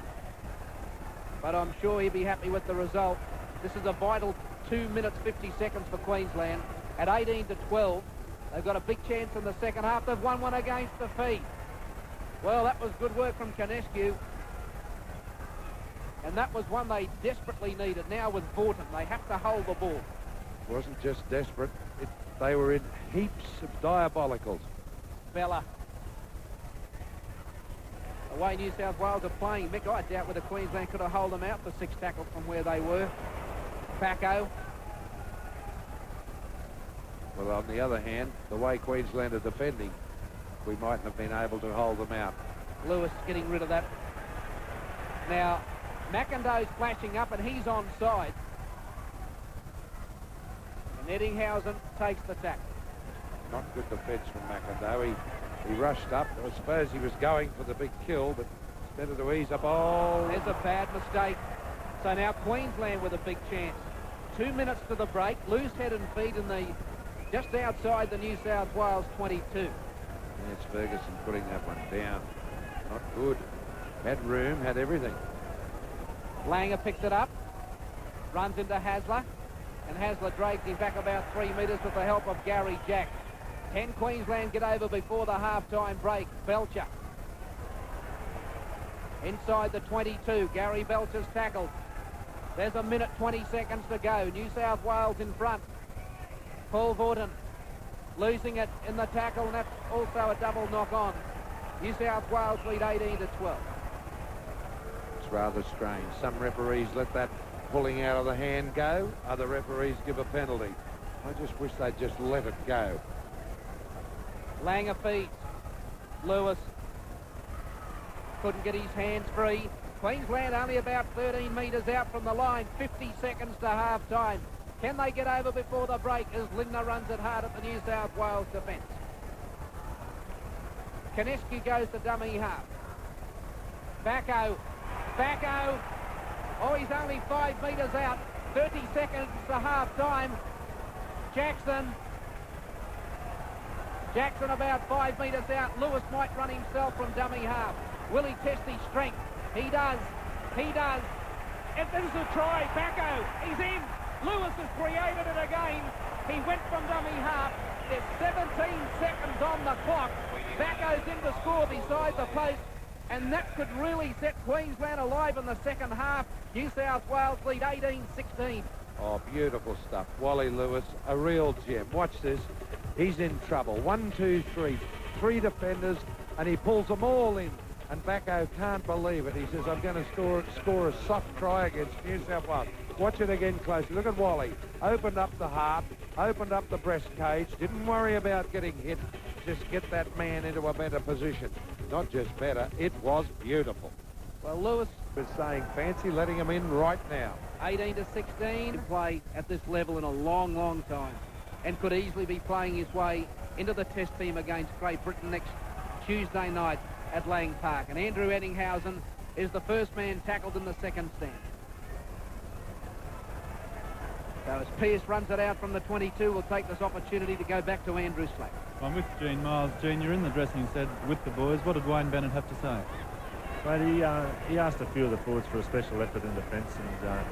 but I'm sure he'll be happy with the result. This is a vital 2 minutes 50 seconds for Queensland. At 18-12, they've got a big chance in the second half. They've won one against the feed. Well, that was good work from Canescu. And that was one they desperately needed. Now with Vaughton, they have to hold the ball. It wasn't just desperate. They were in heaps of diabolicals. Bella. The way New South Wales are playing, Mick, I doubt whether Queensland could have held them out for 6 tackles from where they were. Backo. Well, on the other hand, the way Queensland are defending, we mightn't have been able to hold them out. Lewis getting rid of that. Now, McIndoe's flashing up and he's onside. And Eddinghausen takes the tackle. Not good defence from McIndoe. He rushed up. I suppose he was going for the big kill, but better to ease a ball. There's a bad mistake. So now Queensland with a big chance. 2 minutes to the break. Loose head and feet in the just outside the New South Wales 22. It's Ferguson putting that one down. Not good. Had room, had everything. Langer picks it up. Runs into Hasler. And Hasler drags him back about 3 metres with the help of Gary Jack. 10 Queensland get over before the half-time break. Belcher. Inside the 22. Gary Belcher's tackled. There's a minute 20 seconds to go. New South Wales in front. Paul Vaughton losing it in the tackle, and that's also a double knock-on. New South Wales lead 18-12. It's rather strange. Some referees let that pulling out of the hand go. Other referees give a penalty. I just wish they'd just let it go. Langer feeds. Lewis couldn't get his hands free. Queensland only about 13 metres out from the line. 50 seconds to half-time. Can they get over before the break as Lindner runs it hard at the New South Wales defence? Canescu goes to dummy half. Backo. Oh, he's only 5 metres out. 30 seconds to half-time. Jackson about 5 metres out. Lewis might run himself from dummy half. Will he test his strength? He does. And there's a try. Backo, he's in. Lewis has created it again. He went from dummy half. There's 17 seconds on the clock. Backo's in to score beside the post. And that could really set Queensland alive in the second half. New South Wales lead 18-16. Oh, beautiful stuff. Wally Lewis, a real gem. Watch this. He's in trouble. 1, 2, 3. 3 defenders, and he pulls them all in. And Backo can't believe it. He says, I'm going to score a soft try against New South Wales. Watch it again closely. Look at Wally. Opened up the heart, opened up the breast cage, didn't worry about getting hit. Just get that man into a better position. Not just better, it was beautiful. Well, Lewis was saying fancy letting him in right now. 18-16. Play at this level in a long, long time. And could easily be playing his way into the test team against Great Britain next Tuesday night at Lang Park. And Andrew Eddinghausen is the first man tackled in the second stand. So as Pearce runs it out from the 22, we'll take this opportunity to go back to Andrew Slack. I'm with Gene Miles. Gene, you're in the dressing set with the boys. What did Wayne Bennett have to say? But he asked a few of the forwards for a special effort in defence, and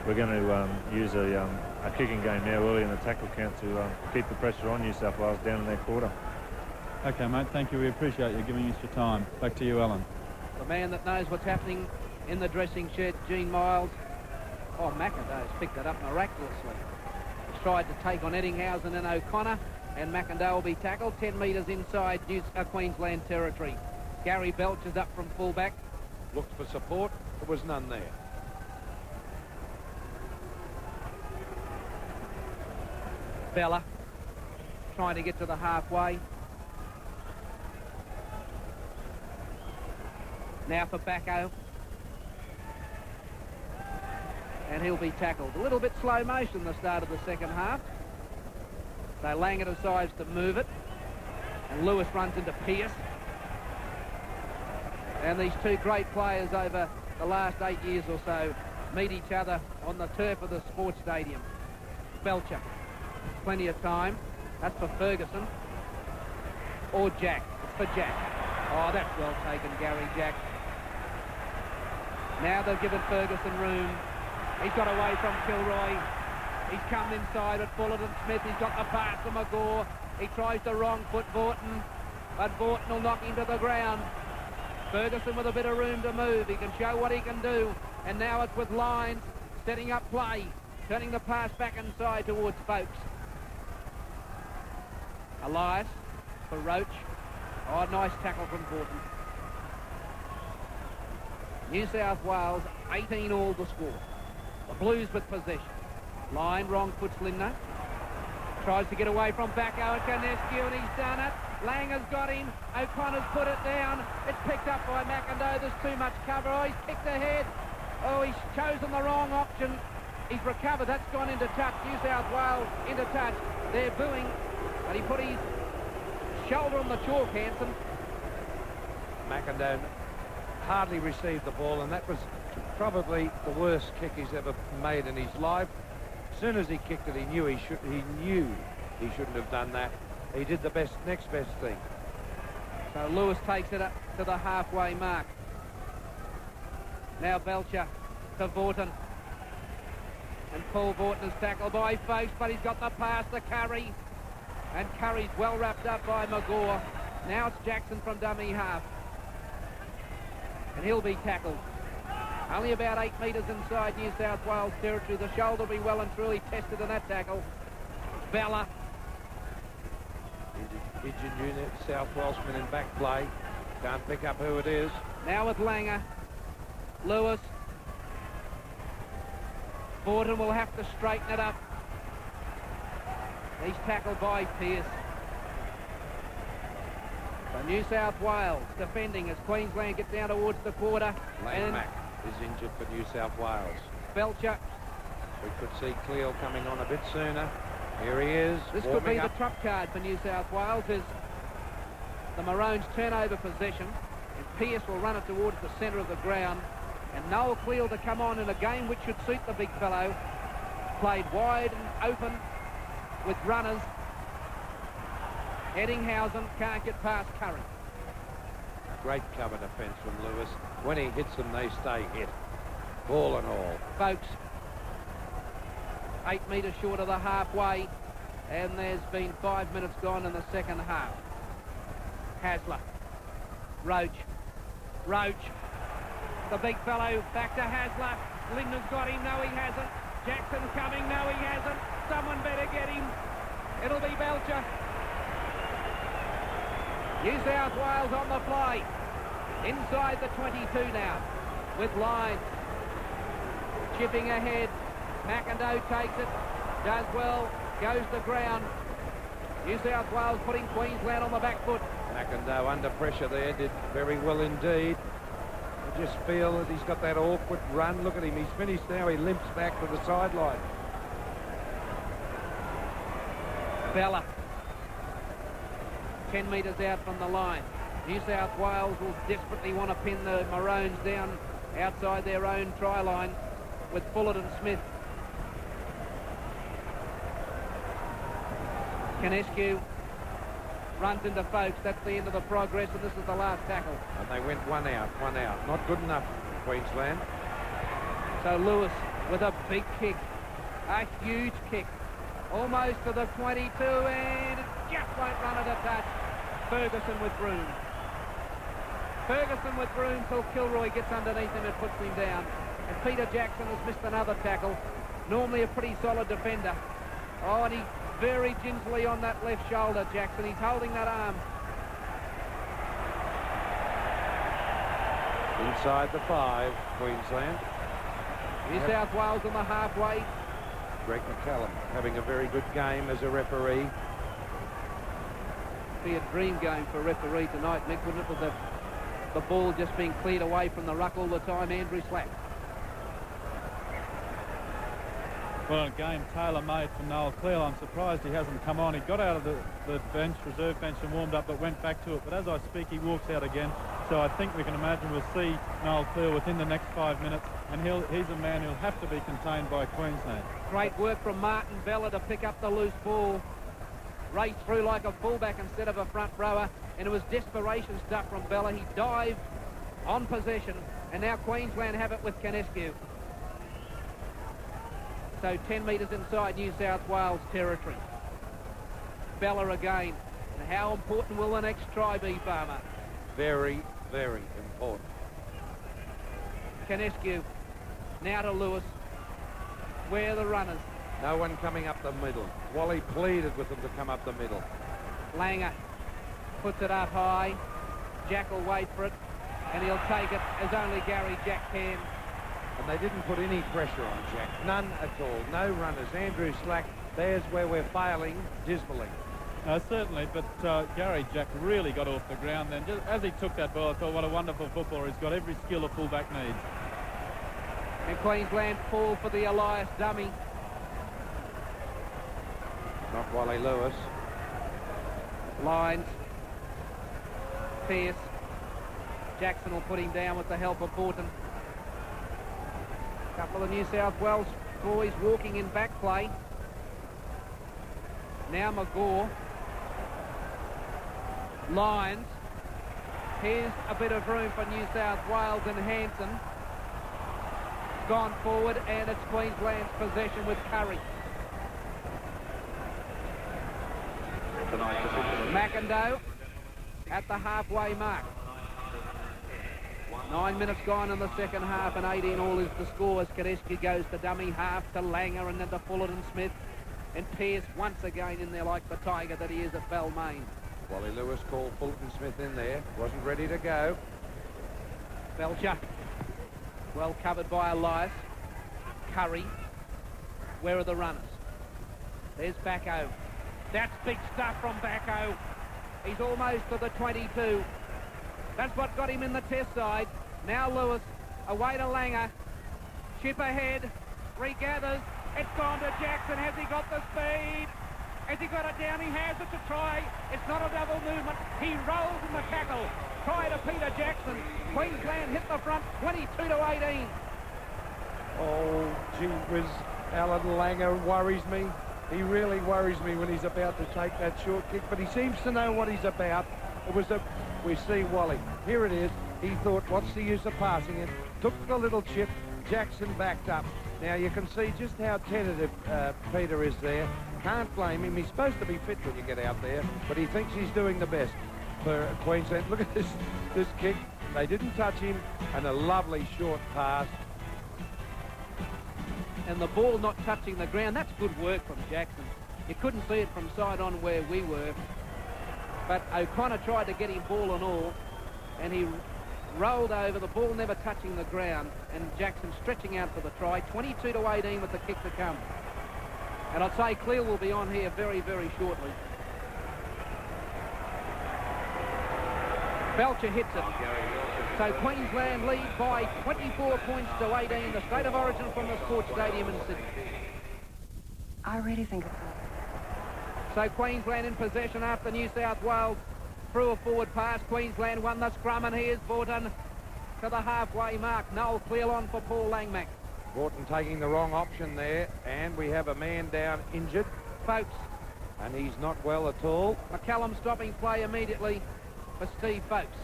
we're going to use a kicking game now early in the tackle count to keep the pressure on New South Wales down in their quarter. OK, mate, thank you. We appreciate you giving us your time. Back to you, Alan. The man that knows what's happening in the dressing shed, Gene Miles. Oh, McIndoe's picked it up miraculously. He's tried to take on Eddinghausen and O'Connor, and McIndoe will be tackled 10 metres inside Queensland territory. Gary Belcher's up from fullback. Looked for support. There was none there. Bella trying to get to the halfway. Now for Backo. And he'll be tackled. A little bit slow motion the start of the second half. So Langer decides to move it. And Lewis runs into Pearce. And these two great players over the last 8 years or so meet each other on the turf of the sports stadium. Belcher. Plenty of time. That's for Ferguson. Or Jack. It's for Jack. Oh, that's well taken, Gary Jack. Now they've given Ferguson room. He's got away from Kilroy. He's come inside at Fullerton Smith. He's got the pass to McGaw. He tries the wrong foot, Vaughton, but Vaughton will knock him to the ground. Ferguson with a bit of room to move. He can show what he can do. And now it's with Lyons setting up play, turning the pass back inside towards Folkes. Elias for Roach. Oh, nice tackle from Vaughton. New South Wales 18 all the score. The Blues with possession. Line, wrong foot Lindner. Tries to get away from Bacco at Canescu, and he's done it. Lang has got him. O'Connor's put it down. It's picked up by McIndoe. There's too much cover. Oh, he's kicked ahead. Oh, he's chosen the wrong option. He's recovered. That's gone into touch. New South Wales into touch. They're booing, but he put his shoulder on the chalk, Hanson. McIndoe hardly received the ball, and that was probably the worst kick he's ever made in his life. As soon as he kicked it, he knew he shouldn't have done that. He did the next best thing. So Lewis takes it up to the halfway mark. Now Belcher to Vaughton. And Paul Vaughton is tackled by Folkes, but he's got the pass to Curry. And Curry's well wrapped up by McGaw. Now it's Jackson from dummy half. And he'll be tackled. Only about 8 metres inside New South Wales territory. The shoulder will be well and truly tested in that tackle. Bella. Pigeon unit, South Welshman in back play. Can't pick up who it is. Now with Langer. Lewis. Borden will have to straighten it up. He's tackled by Pearce. So New South Wales defending as Queensland get down towards the quarter. Langmack is injured for New South Wales. Belcher. We could see Cleal coming on a bit sooner. Here he is. This could be the trump card for New South Wales as the Maroons turn over possession, and Pearce will run it towards the centre of the ground, and Noel Cleal to come on in a game which should suit the big fellow. Played wide and open with runners. Eddinghausen can't get past Curry. Great cover defence from Lewis. When he hits them, they stay hit. Ball and all. Folkes 8 metres short of the halfway, and there's been 5 minutes gone in the second half. Hasler. Roach. The big fellow back to Hasler. Lindner's got him. No, he hasn't. Jackson coming. No, he hasn't. Someone better get him. It'll be Belcher. New South Wales on the fly. Inside the 22 now with Lyons. Chipping ahead. McIndoe takes it. Does well. Goes to ground. New South Wales putting Queensland on the back foot. McIndoe under pressure there. Did very well indeed. I just feel that he's got that awkward run. Look at him. He's finished now. He limps back to the sideline. Bella. 10 metres out from the line. New South Wales will desperately want to pin the Maroons down outside their own try line with Fullerton Smith. Canescu runs into Folkes. That's the end of the progress, and this is the last tackle. And they went one out. Not good enough for Queensland. So Lewis with a big kick. A huge kick. Almost to the 22, and it just won't run it a touch. Ferguson with room. Ferguson with room till Kilroy gets underneath him and puts him down. And Peter Jackson has missed another tackle. Normally a pretty solid defender. Oh, and he's very gingerly on that left shoulder, Jackson. He's holding that arm. Inside the 5, Queensland. New South Wales on the halfway. Greg McCallum having a very good game as a referee. Be a dream game for a referee tonight, Mick, wouldn't it, with the ball just being cleared away from the ruck all the time. Andrew Slack. Well, a game tailor-made for Noel Cleal. I'm surprised he hasn't come on. He got out of the bench, reserve bench, and warmed up, but went back to it. But as I speak, he walks out again. So I think we can imagine we'll see Noel Cleal within the next 5 minutes, and he's a man who'll have to be contained by Queensland. Great work from Martin Bella to pick up the loose ball. Raced through like a fullback instead of a front rower, and it was desperation stuff from Bella. He dived on possession, And now Queensland have it with Canescu. So 10 metres inside New South Wales territory. Bella again. And how important will the next try be, Farmer? Very, very important. Canescu. Now to Lewis. Where are the runners? No one coming up the middle. Wally pleaded with them to come up the middle. Langer puts it up high. Jack will wait for it, and he'll take it as only Gary Jack can. And they didn't put any pressure on Jack. None at all. No runners. Andrew Slack, there's where we're failing dismally. Certainly, but Gary Jack really got off the ground then. Just as he took that ball, I thought, what a wonderful footballer. He's got every skill a fullback needs. And Queensland fall for the Elias dummy. Not Wally Lewis. Lyons. Pearce. Jackson will put him down with the help of Borton. A couple of the New South Wales boys walking in back play. Now McGaw. Lyons. Here's a bit of room for New South Wales and Hanson. Gone forward, and it's Queensland's possession with Curry. McIndoe at the halfway mark. 9 minutes gone in the second half, and 18 all is the score as Canescu goes to dummy half to Langer and then to Fullerton Smith. And Pearce once again in there like the tiger that he is at Balmain. Wally Lewis called Fulton Smith in there. Wasn't ready to go. Belcher. Well covered by Elias. Curry. Where are the runners? There's Bacco. That's big stuff from Bacco. He's almost to the 22. That's what got him in the test side. Now Lewis, away to Langer. Chip ahead, regathers. It's gone to Jackson. Has he got the speed? Has he got it down? He has. It's a try. It's not a double movement. He rolls in the tackle. Try to Peter Jackson. Queensland hit the front 22-18. Oh, gee whiz. Alan Langer worries me. He really worries me when he's about to take that short kick, but he seems to know what he's about. It was a... We see Wally. Here it is. He thought, what's the use of passing it? Took the little chip. Jackson backed up. Now, you can see just how tentative Peter is there. Can't blame him. He's supposed to be fit when you get out there, but he thinks he's doing the best for Queensland. Look at this kick. They didn't touch him, and a lovely short pass. And the ball not touching the ground. That's good work from Jackson. You couldn't see it from side on where we were. But O'Connor tried to get him ball and all, and he rolled over, the ball never touching the ground, and Jackson stretching out for the try. 22-18 with the kick to come. And I'd say Cleal will be on here very, very shortly. Belcher hits it. So Queensland lead by 24 points to 18. The state of origin from the sports stadium in Sydney. I really think it's over. So Queensland in possession after New South Wales threw a forward pass. Queensland won the scrum, and here's Borton to the halfway mark. Noel Cleal on for Paul Langmack. Borton taking the wrong option there, and we have a man down injured. Folks. And he's not well at all. McCallum stopping play immediately for Steve Folks.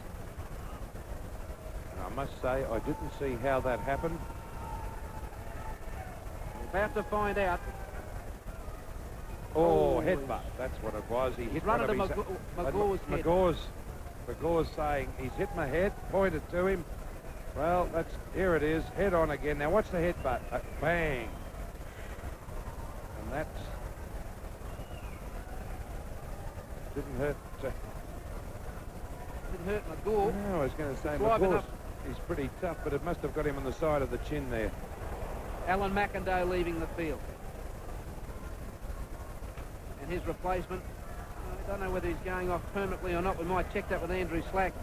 And I must say, I didn't see how that happened. About to find out. Oh, headbutt. That's what it was. He hit run one of into his... McGaw's head. McGaw's saying he's hit my head, pointed to him. Well, here it is, head on again. Now, what's the headbutt? Bang. And that's... Didn't hurt... Didn't hurt McGaw. No, I was going to say McGaw's... He's pretty tough, but it must have got him on the side of the chin there. Alan McIndoe leaving the field. And his replacement, I don't know whether he's going off permanently or not. We might check that with Andrew Slack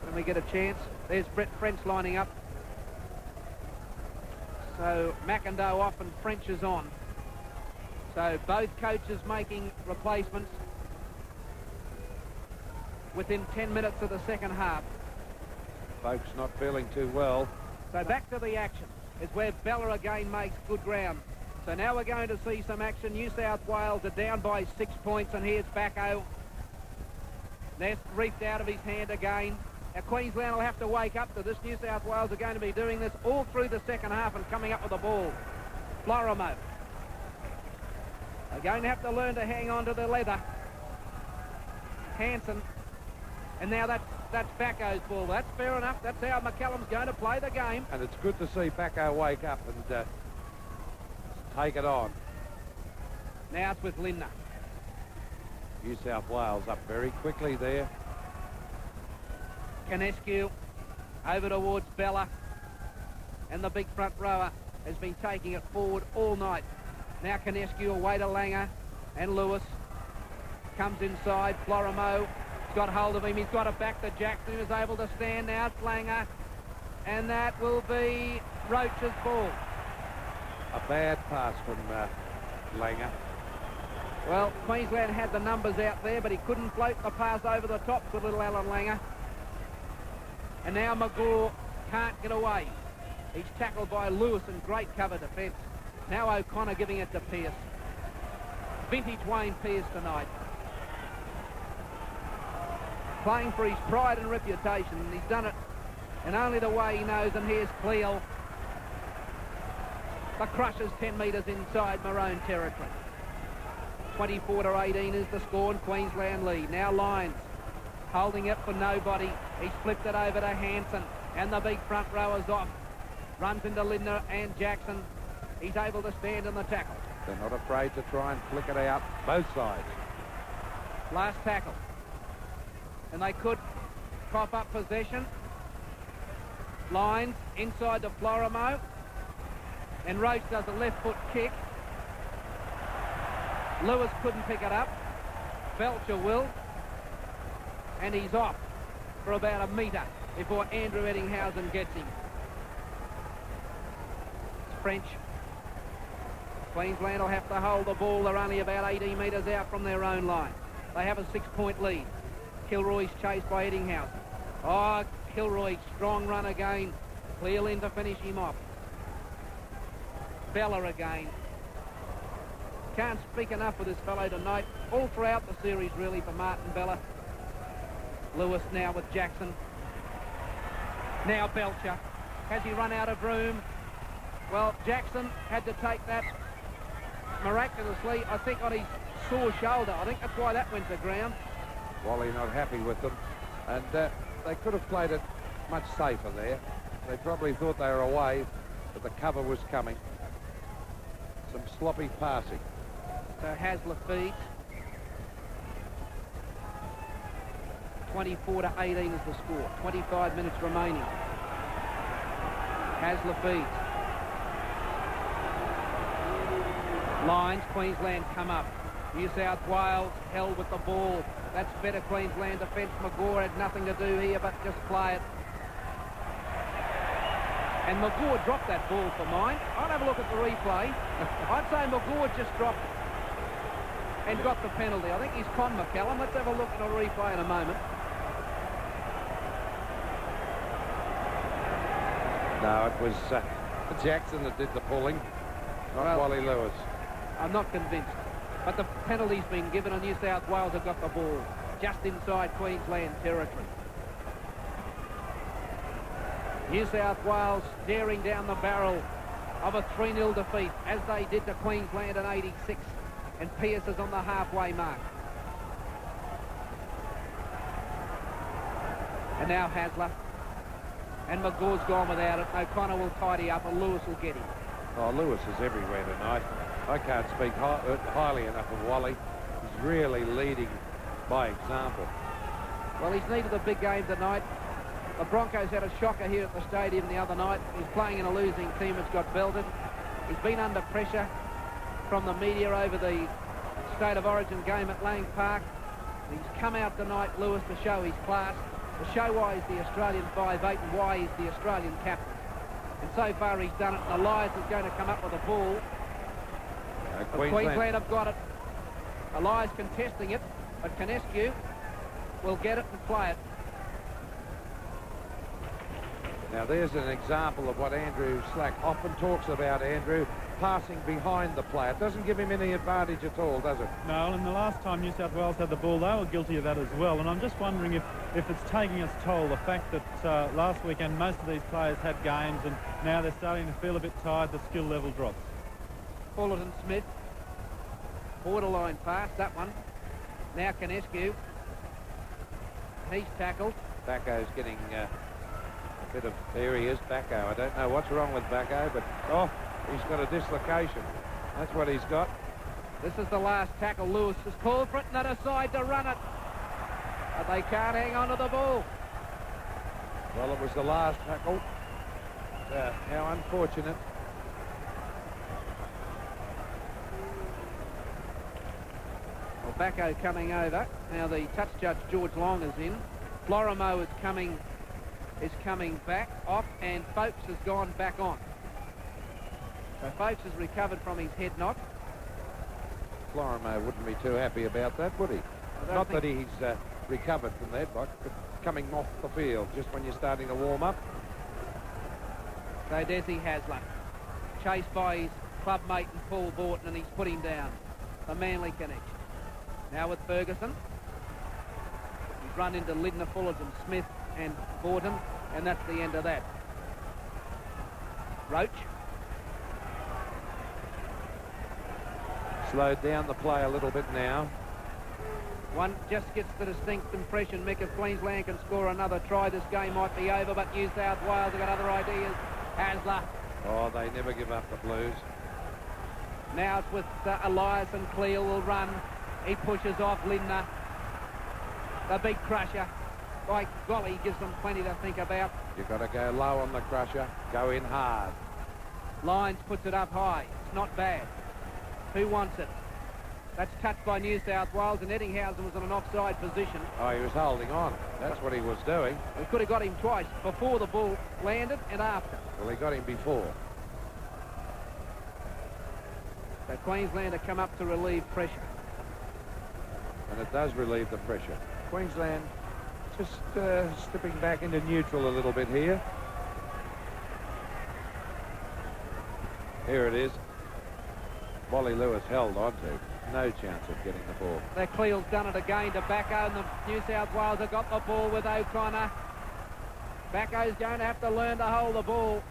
when we get a chance. There's Brett French lining up. So McIndoe off and French is on. So both coaches making replacements within 10 minutes of the second half. Folks not feeling too well. So back to the action is where Bella again makes good ground. So now we're going to see some action. New South Wales are down by 6 points, and here's Bacco. That's reaped out of his hand again. Now Queensland will have to wake up to this. New South Wales are going to be doing this all through the second half and coming up with the ball. Florimo. They're going to have to learn to hang on to the leather. Hanson. And now that's Bacco's ball. That's fair enough. That's how McCallum's going to play the game. And it's good to see Bacco wake up and take it on. Now it's with Lindner. New South Wales up very quickly there. Canescu over towards Bella. And the big front rower has been taking it forward all night. Now Canescu away to Langer. And Lewis comes inside. Florimo got hold of him. He's got it back to Jackson, who's able to stand. Now it's Langer. And that will be Roach's ball. A bad pass from Langer. Well, Queensland had the numbers out there, but he couldn't float the pass over the top to little Alan Langer. And now McGaw can't get away. He's tackled by Lewis in great cover defence. Now O'Connor giving it to Pearce. Vintage Wayne Pearce tonight. Playing for his pride and reputation, and he's done it in only the way he knows. And here's Cleal. The Crushers 10 metres inside Maroon territory. 24-18 is the score, and Queensland lead. Now Lyons holding it for nobody. He's flipped it over to Hanson, and the big front rower's off. Runs into Lindner and Jackson. He's able to stand in the tackle. They're not afraid to try and flick it out, both sides. Last tackle. And they could cough up possession. Lyons inside to Florimo. And Roach does a left foot kick. Lewis couldn't pick it up. Belcher will. And he's off for about a metre before Andrew Eddinghausen gets him. It's French. Queensland will have to hold the ball. They're only about 18 metres out from their own line. They have a 6-point lead. Kilroy's chased by Eddinghausen. Oh, Kilroy, strong run again. Cleal in to finish him off. Bella again. Can't speak enough for this fellow tonight. All throughout the series, really, for Martin Bella. Lewis now with Jackson. Now Belcher. Has he run out of room? Well, Jackson had to take that miraculously, I think, on his sore shoulder. I think that's why that went to ground. Wally not happy with them, and they could have played it much safer there. They probably thought they were away, but the cover was coming. Some sloppy passing. So Hasler feeds. 24-18 is the score. 25 minutes remaining. Hasler feeds. Lyons, Queensland come up. New South Wales held with the ball. That's better Queensland defence. McGaw had nothing to do here but just play it. And McGaw dropped that ball for mine. I'd have a look at the replay. I'd say McGaw just dropped it and got the penalty. I think he's Con McCallum. Let's have a look at the replay in a moment. No, it was Jackson that did the pulling, not Wally Lewis. I'm not convinced. But the penalty's been given, and New South Wales have got the ball just inside Queensland territory. New South Wales staring down the barrel of a 3-0 defeat, as they did to Queensland in '86, and Pearce is on the halfway mark. And now Hasler. And McGaw's gone without it. O'Connor will tidy up, and Lewis will get him. Oh, Lewis is everywhere tonight. I can't speak highly enough of Wally. He's really leading by example. Well, he's needed a big game tonight. The Broncos had a shocker here at the stadium the other night. He's playing in a losing team that's got belted. He's been under pressure from the media over the State of Origin game at Lang Park. He's come out tonight, Lewis, to show his class, to show why he's the Australian 5'8" and why he's the Australian captain. And so far he's done it. And Elias is going to come up with a ball. Queensland have got it. Elias contesting it, but Canescu will get it and play it. Now there's an example of what Andrew Slack often talks about, Andrew. passing behind the player. It doesn't give him any advantage at all, does it? No, and the last time New South Wales had the ball, they were guilty of that as well. And I'm just wondering if it's taking its toll, the fact that last weekend most of these players had games and now they're starting to feel a bit tired, the skill level drops. Fullerton Smith, borderline pass, that one. Now Canescu. He's tackled. Bacco's getting a bit of... There he is, Bacco. I don't know what's wrong with Bacco, but... Oh, he's got a dislocation. That's what he's got. This is the last tackle. Lewis has called for it and they decide to run it. But they can't hang on to the ball. Well, it was the last tackle. How unfortunate. Well, Bacco coming over. Now the touch judge, George Long, is in. Florimo is coming back off, and Folks has gone back on. So Folks has recovered from his head knock. Florimo wouldn't be too happy about that, would he? Not that he's recovered from that, but coming off the field just when you're starting to warm up. So Des Hasler, chased by his club mate and Paul Borton, and he's put him down. The Manly connection. Now with Ferguson. He's run into Lindner, Fullerton, Smith and Borton, and that's the end of that. Roach. Slowed down the play a little bit now. One just gets the distinct impression, Mick, if Queensland can score another try, this game might be over, but New South Wales have got other ideas. Hasler. Oh, they never give up the Blues. Now it's with Elias, and Cleal will run. He pushes off Lindner. The big crusher. By golly, gives them plenty to think about. You've got to go low on the crusher. Go in hard. Lyons puts it up high. It's not bad. Who wants it? That's touched by New South Wales, and Eddinghausen was in an offside position. Oh, he was holding on. That's what he was doing. We could have got him twice, before the ball landed and after. Well, he got him before. So Queensland have come up to relieve pressure. And it does relieve the pressure. Queensland just stepping back into neutral a little bit here. Here it is. Wally Lewis held on to. No chance of getting the ball. Their Cleal's done it again to Bacco, and the New South Wales have got the ball with O'Connor. Bacco's going to have to learn to hold the ball.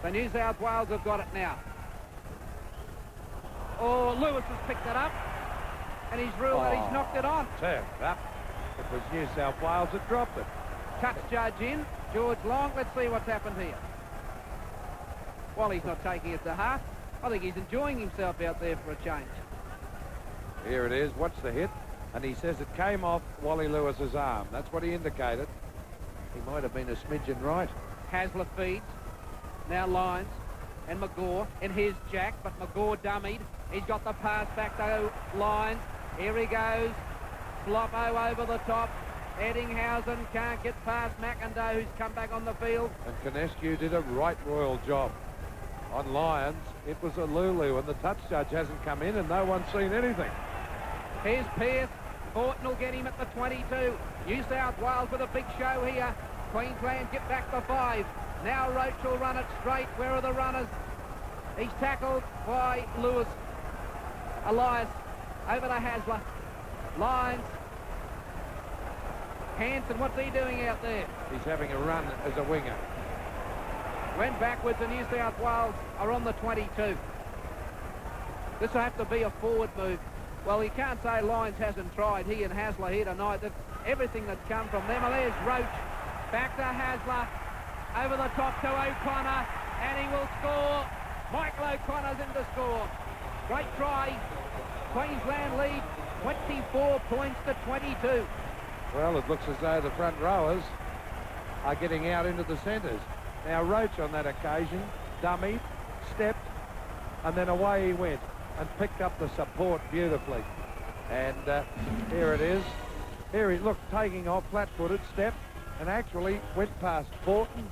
The New South Wales have got it now. Oh, Lewis has picked it up, and he's ruled that he's knocked it on. Turned up. It was New South Wales that dropped it. Touch judge in, George Long. Let's see what's happened here. Wally's not taking it to heart. I think he's enjoying himself out there for a change. Here it is. Watch the hit. And he says it came off Wally Lewis's arm. That's what he indicated. He might have been a smidgen right. Hasler feeds. Now Lyons and McGaw. And here's Jack, but McGaw dummied. He's got the pass back to Lyons. Here he goes. Floppo over the top. Eddinghausen can't get past McIndoe, who's come back on the field. And Canescu did a right royal job. On Lyons, it was a Lulu, and the touch judge hasn't come in, and no one's seen anything. Here's Peard. Borton will get him at the 22. New South Wales with a big show here. Queensland get back to 5. Now Roach will run it straight. Where are the runners? He's tackled by Lewis. Elias over to Hasler. Lyons. Hanson, what's he doing out there? He's having a run as a winger. Went backwards, and New South Wales are on the 22. This will have to be a forward move. Well, you can't say Lyons hasn't tried. He and Hasler here tonight. That everything that's come from them. Well, there's Roach. Back to Hasler. Over the top to O'Connor. And he will score. Michael O'Connor's in to score. Great try. Queensland lead 24 points to 22. Well, it looks as though the front rowers are getting out into the centres. Now, Roach on that occasion, dummied, stepped, and then away he went and picked up the support beautifully. And here it is. Here he looked, taking off, flat-footed, stepped, and actually went past Borton.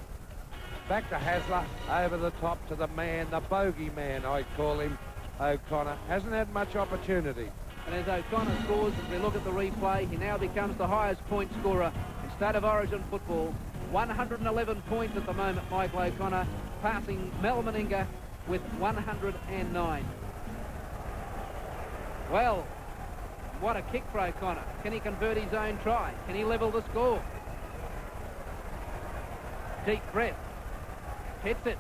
Back to Hasler, over the top to the man, the bogey man, I'd call him, O'Connor. Hasn't had much opportunity. And as O'Connor scores, as we look at the replay, he now becomes the highest point scorer in State of Origin football. 111 points at the moment, Michael O'Connor. passing Mel Meninga with 109. Well, what a kick for O'Connor. Can he convert his own try? Can he level the score? Deep breath. Hits it.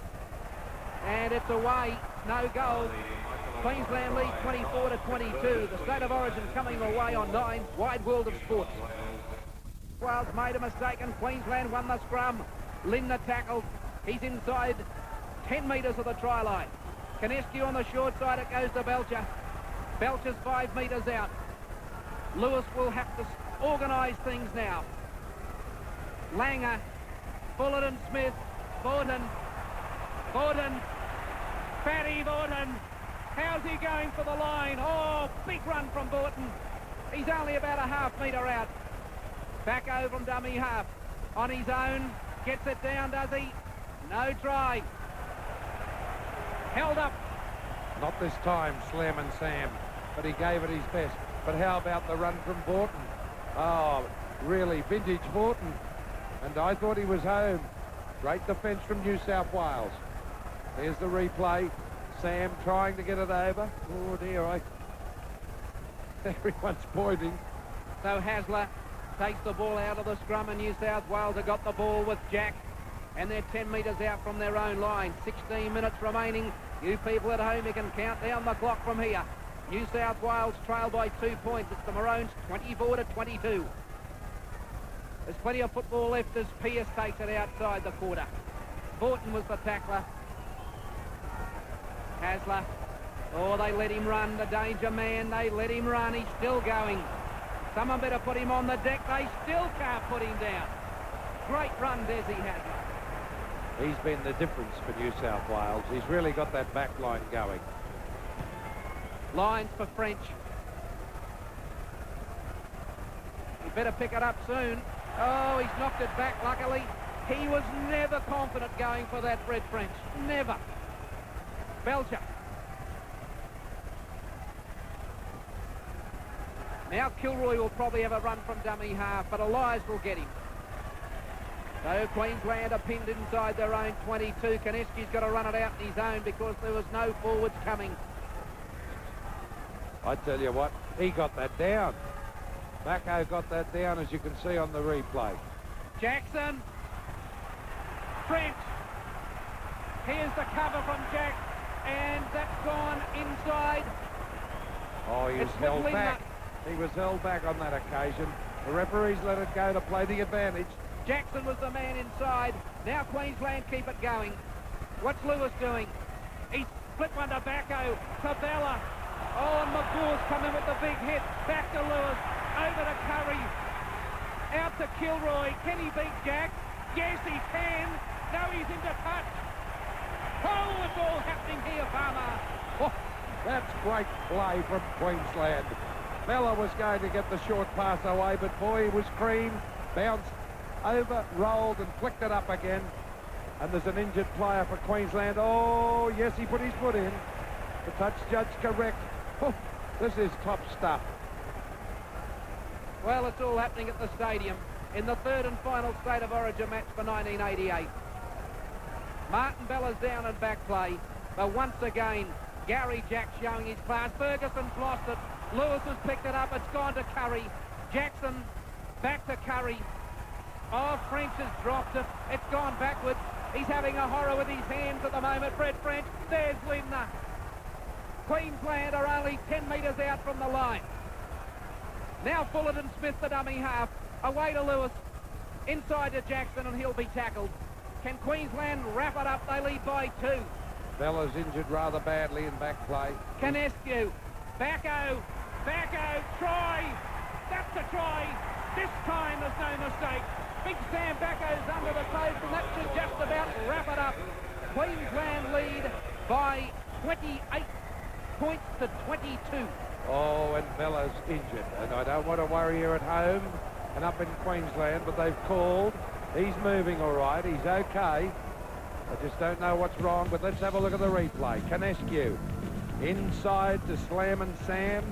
And it's away. No goal. Queensland lead 24-22. The State of Origin coming away on 9. Wide world of sports. Wales made a mistake and Queensland won the scrum. Lindner tackled. He's inside 10 metres of the try line. Canescu on the short side. It goes to Belcher. Belcher's 5 metres out. Lewis will have to organise things now. Langer, Fullerton, Smith, Vaughton, Fatty Vaughton. How's he going for the line? Oh, big run from Vaughton. He's only about a half metre out. Back over from dummy half. On his own, gets it down, does he? No try. Held up. Not this time, Slam and Sam, but he gave it his best. But how about the run from Vaughton? Oh, really, vintage Vaughton. And I thought he was home. Great defence from New South Wales. There's the replay. Sam trying to get it over. Oh, dear, everyone's pointing. So Hasler takes the ball out of the scrum, and New South Wales have got the ball with Jack. And they're 10 metres out from their own line. 16 minutes remaining. You people at home, you can count down the clock from here. New South Wales trail by 2 points. It's the Maroons 24-22. There's plenty of football left as Pearce takes it outside the quarter. Vaughton was the tackler. Hasler. Oh, they let him run. The danger man. They let him run. He's still going. Someone better put him on the deck. They still can't put him down. Great run, Des Hasler. He's been the difference for New South Wales. He's really got that back line going. Lyons for French. He better pick it up soon. Oh, he's knocked it back, luckily. He was never confident going for that, Fred French. Never. Belcher. Now Kilroy will probably have a run from dummy half, but Elias will get him. So Queensland are pinned inside their own 22. Canescu's got to run it out in his own because there was no forwards coming. I tell you what, he got that down. Bacco got that down, as you can see on the replay. Jackson. French. Here's the cover from Jack. And that's gone inside. Oh, he was held back. He was held back on that occasion. The referees let it go to play the advantage. Jackson was the man inside. Now Queensland keep it going. What's Lewis doing? He's flipped one to Bacco, to Bella. Oh, and McGaw's coming with the big hit. Back to Lewis, over to Curry. Out to Kilroy. Can he beat Jack? Yes, he can. Now he's into touch. Oh, it's all happening here, Farmer. Oh, that's great play from Queensland. Bella was going to get the short pass away, but boy, he was cream. Bounced over, rolled and flicked it up again. And there's an injured player for Queensland. Oh, yes, he put his foot in. The touch judge correct. Oh, this is top stuff. Well, it's all happening at the stadium in the third and final State of Origin match for 1988. Martin Bella's down and back play, but once again, Gary Jack showing his class. Ferguson's lost it. Lewis has picked it up. It's gone to Curry. Jackson back to Curry. Oh, French has dropped it. It's gone backwards. He's having a horror with his hands at the moment. Fred French. There's Lindner. Queensland are only 10 metres out from the line. Now Fullerton Smith, the dummy half. Away to Lewis. Inside to Jackson, and he'll be tackled. Can Queensland wrap it up? They lead by 2. Bella's injured rather badly in back play. Canescu. Bacco. Try. That's a try. This time there's no mistake. Big Sam Bacco's under the post, and that should just about wrap it up. Queensland lead by 28 points to 22. Oh, and Bella's injured. And I don't want to worry you at home and up in Queensland, but they've called. He's moving all right. He's okay. I just don't know what's wrong, but let's have a look at the replay. Canescu inside to Slam and Sam,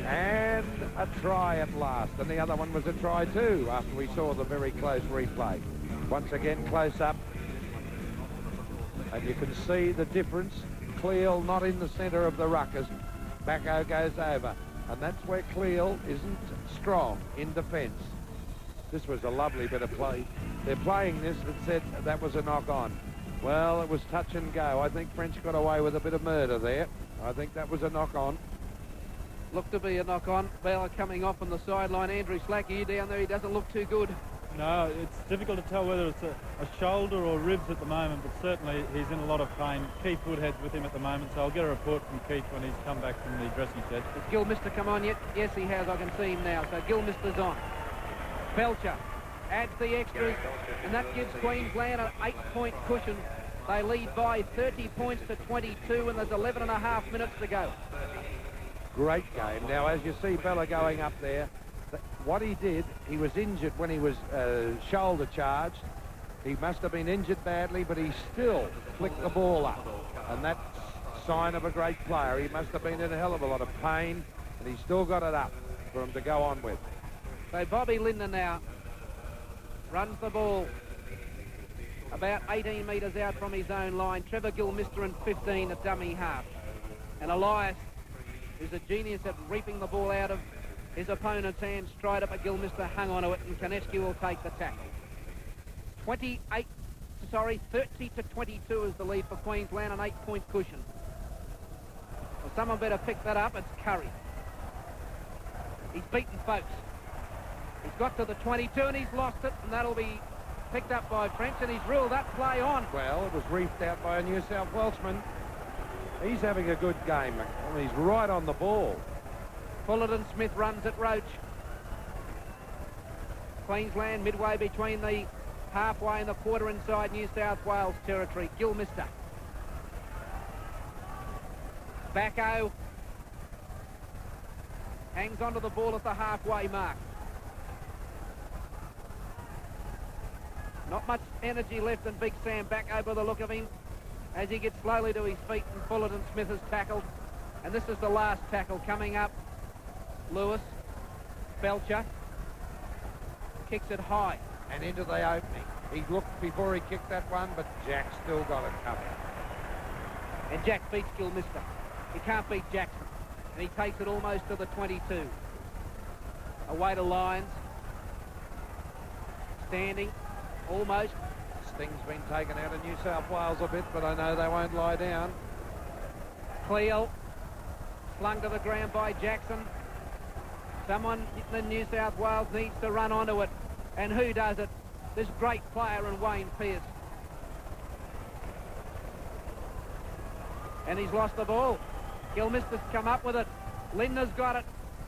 and a try at last. And the other one was a try too, after we saw the very close replay. Once again, close up. And you can see the difference. Cleal not in the centre of the ruckers. Backo goes over. And that's where Cleal isn't strong in defence. This was a lovely bit of play. They're playing this and said that was a knock-on. Well, it was touch and go. I think French got away with a bit of murder there. I think that was a knock-on. Looked to be a knock-on. Bella coming off on the sideline. Andrew Slack, you down there, he doesn't look too good. No, it's difficult to tell whether it's a shoulder or ribs at the moment, but certainly he's in a lot of pain. Keith Woodhead's with him at the moment, so I'll get a report from Keith when he's come back from the dressing shed. Has Gilmister come on yet? Yes, he has. I can see him now. So Gilmister's on. Belcher adds the extras, and that gives Queensland an 8-point cushion. They lead by 30 points to 22, and there's 11 and a half minutes to go. Great game. Now, as you see Bella going up there, what he did, he was injured when he was shoulder charged. He must have been injured badly, but he still flicked the ball up. And that's a sign of a great player. He must have been in a hell of a lot of pain, and he still got it up for him to go on with. So Bobby Linder now runs the ball about 18 metres out from his own line. Trevor Gilmister in 15 at dummy half. And Elias, who's a genius at reaping the ball out of his opponent's hand, straight up at Gilmister, hung onto it, and Koneski will take the tackle. 30 to 22 is the lead for Queensland, an 8-point cushion. Well, someone better pick that up. It's Curry. He's beaten folks. He's got to the 22 and he's lost it, and that'll be picked up by French, and he's ruled that play on. Well, it was reefed out by a New South Welshman. He's having a good game. He's right on the ball. Fullerton Smith runs at Roach. Queensland midway between the halfway and the quarter inside New South Wales territory. Gilmister. Backo hangs onto the ball at the halfway mark. Not much energy left in Big Sam Backo by the look of him as he gets slowly to his feet, and Fullerton Smith is tackled. And this is the last tackle coming up. Lewis, Belcher, kicks it high. And into the opening. He looked before he kicked that one, but Jack still got it covered. And Jack beats Gilmister. He can't beat Jackson. And he takes it almost to the 22. Away to Lyons. Standing, almost. Sting's been taken out of New South Wales a bit, but I know they won't lie down. Cleal, flung to the ground by Jackson. Someone in New South Wales needs to run onto it. And who does it? This great player in Wayne Pearce. And he's lost the ball. Gilmister's come up with it. Linder's got it.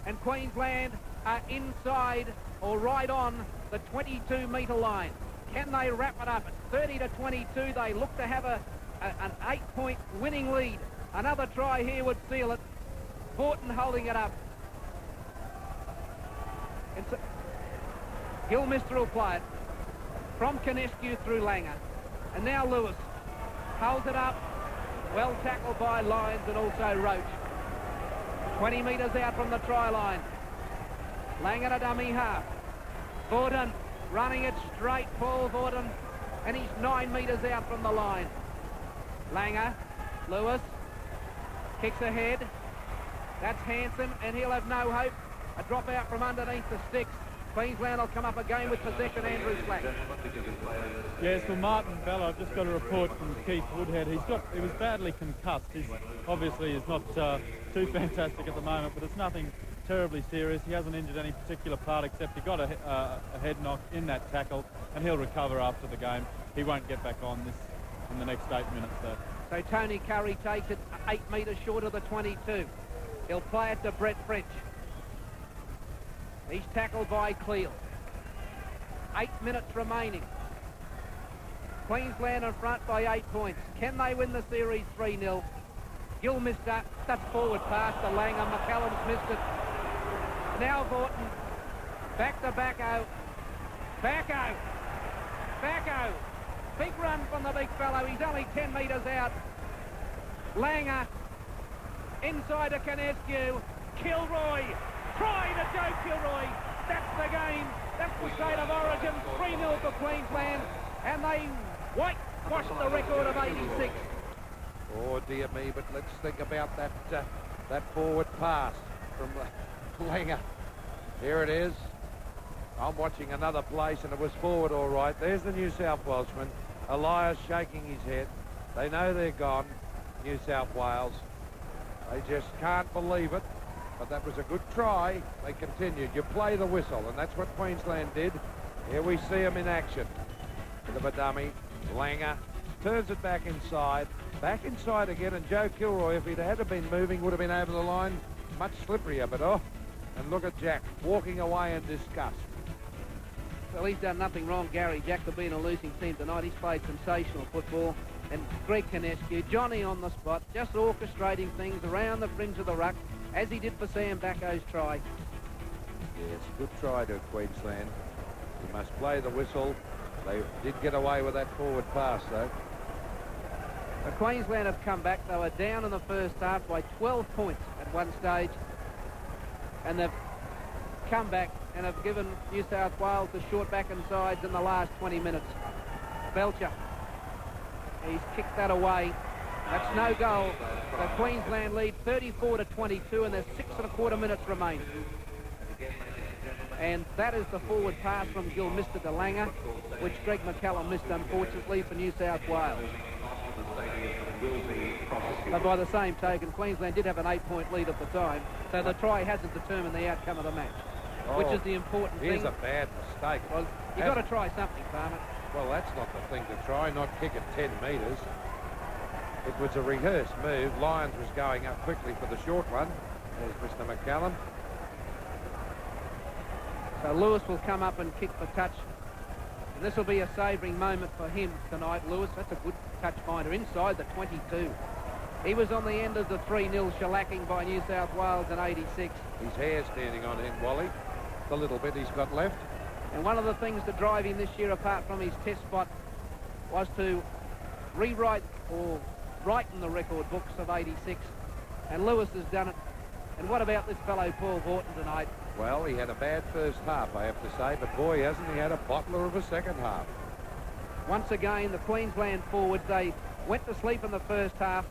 And Queensland are inside or right on the 22-metre line. Can they wrap it up? At 30 to 22, they look to have an 8-point winning lead. Another try here would seal it. Vaughton holding it up. Gilmister will play it from Konescu through Langer. And now Lewis holds it up. Well tackled by Lyons and also Roach. 20 metres out from the try line. Langer a dummy half. Vaughton running it straight, Paul Vaughton. And he's 9 metres out from the line. Langer, Lewis, kicks ahead. That's Hanson, and he'll have no hope. A drop out from underneath the sticks. Queensland will come up again with possession. Andrew Slack. Yes, for Martin Bella, I've just got a report from Keith Woodhead. He was badly concussed. Obviously is not too fantastic at the moment, but it's nothing terribly serious. He hasn't injured any particular part except he got a head knock in that tackle, and he'll recover after the game. He won't get back on this in the next 8 minutes, though. So Tony Curry takes it 8 metres short of the 22. He'll play it to Brett French. He's tackled by Cleal. 8 minutes remaining. Queensland in front by 8 points. Can they win the series 3-0? Gilmister, that's forward pass to Langer. McCallum's missed it. Now Vaughton. Back to Backo. Backo. Big run from the big fellow. He's only 10 metres out. Langer. Inside to Konescu. Kilroy. Try to Joe Kilroy. That's the game. That's the state of origin. 3-0 for Queensland. And they wipe squashed the record of 86. Oh, dear me, but let's think about that that forward pass from Langer. Here it is. I'm watching another place, and it was forward all right. There's the New South Welshman. Elias shaking his head. They know they're gone, New South Wales. They just can't believe it. But that was a good try. They continued. You play the whistle, and that's what Queensland did. Here we see them in action. Bit of a dummy. Langer turns it back inside again, and Joe Kilroy, if he'd had been moving, would have been over the line much slipperier. But oh, and look at Jack walking away in disgust. Well, he's done nothing wrong, Gary Jack, to be in a losing team tonight. He's played sensational football. And Greg Canescu, Johnny on the spot, just orchestrating things around the fringe of the ruck, as he did for Sam Bacco's try. Yes, good try to Queensland. You must play the whistle. They did get away with that forward pass, though. But Queensland have come back. They were down in the first half by 12 points at one stage. And they've come back and have given New South Wales the short back and sides in the last 20 minutes. Belcher. He's kicked that away. That's no goal. The Queensland lead 34-22, and there's 6.25 minutes remaining. And that is the forward pass from Gill, Mr. DeLanger, which Greg McCallum missed, unfortunately, for New South Wales. But by the same token, Queensland did have an 8-point lead at the time, so the try hasn't determined the outcome of the match, which is the important thing. Here's a bad mistake. Well, you've got to try something, Farmer. Well, that's not the thing to try, not kick at 10 metres. It was a rehearsed move. Lyons was going up quickly for the short one. There's Mr. McCallum. So Lewis will come up and kick for touch. And this will be a savouring moment for him tonight, Lewis. That's a good touch finder inside the 22. He was on the end of the 3-0 shellacking by New South Wales in 86. His hair standing on him, Wally. The little bit he's got left. And one of the things to drive him this year, apart from his test spot, was to rewrite or write in the record books of 86. And Lewis has done it. And what about this fellow Paul Horton tonight? Well, he had a bad first half, I have to say, but boy, hasn't he had a bottler of a second half. Once again, the Queensland forwards, they went to sleep in the first half.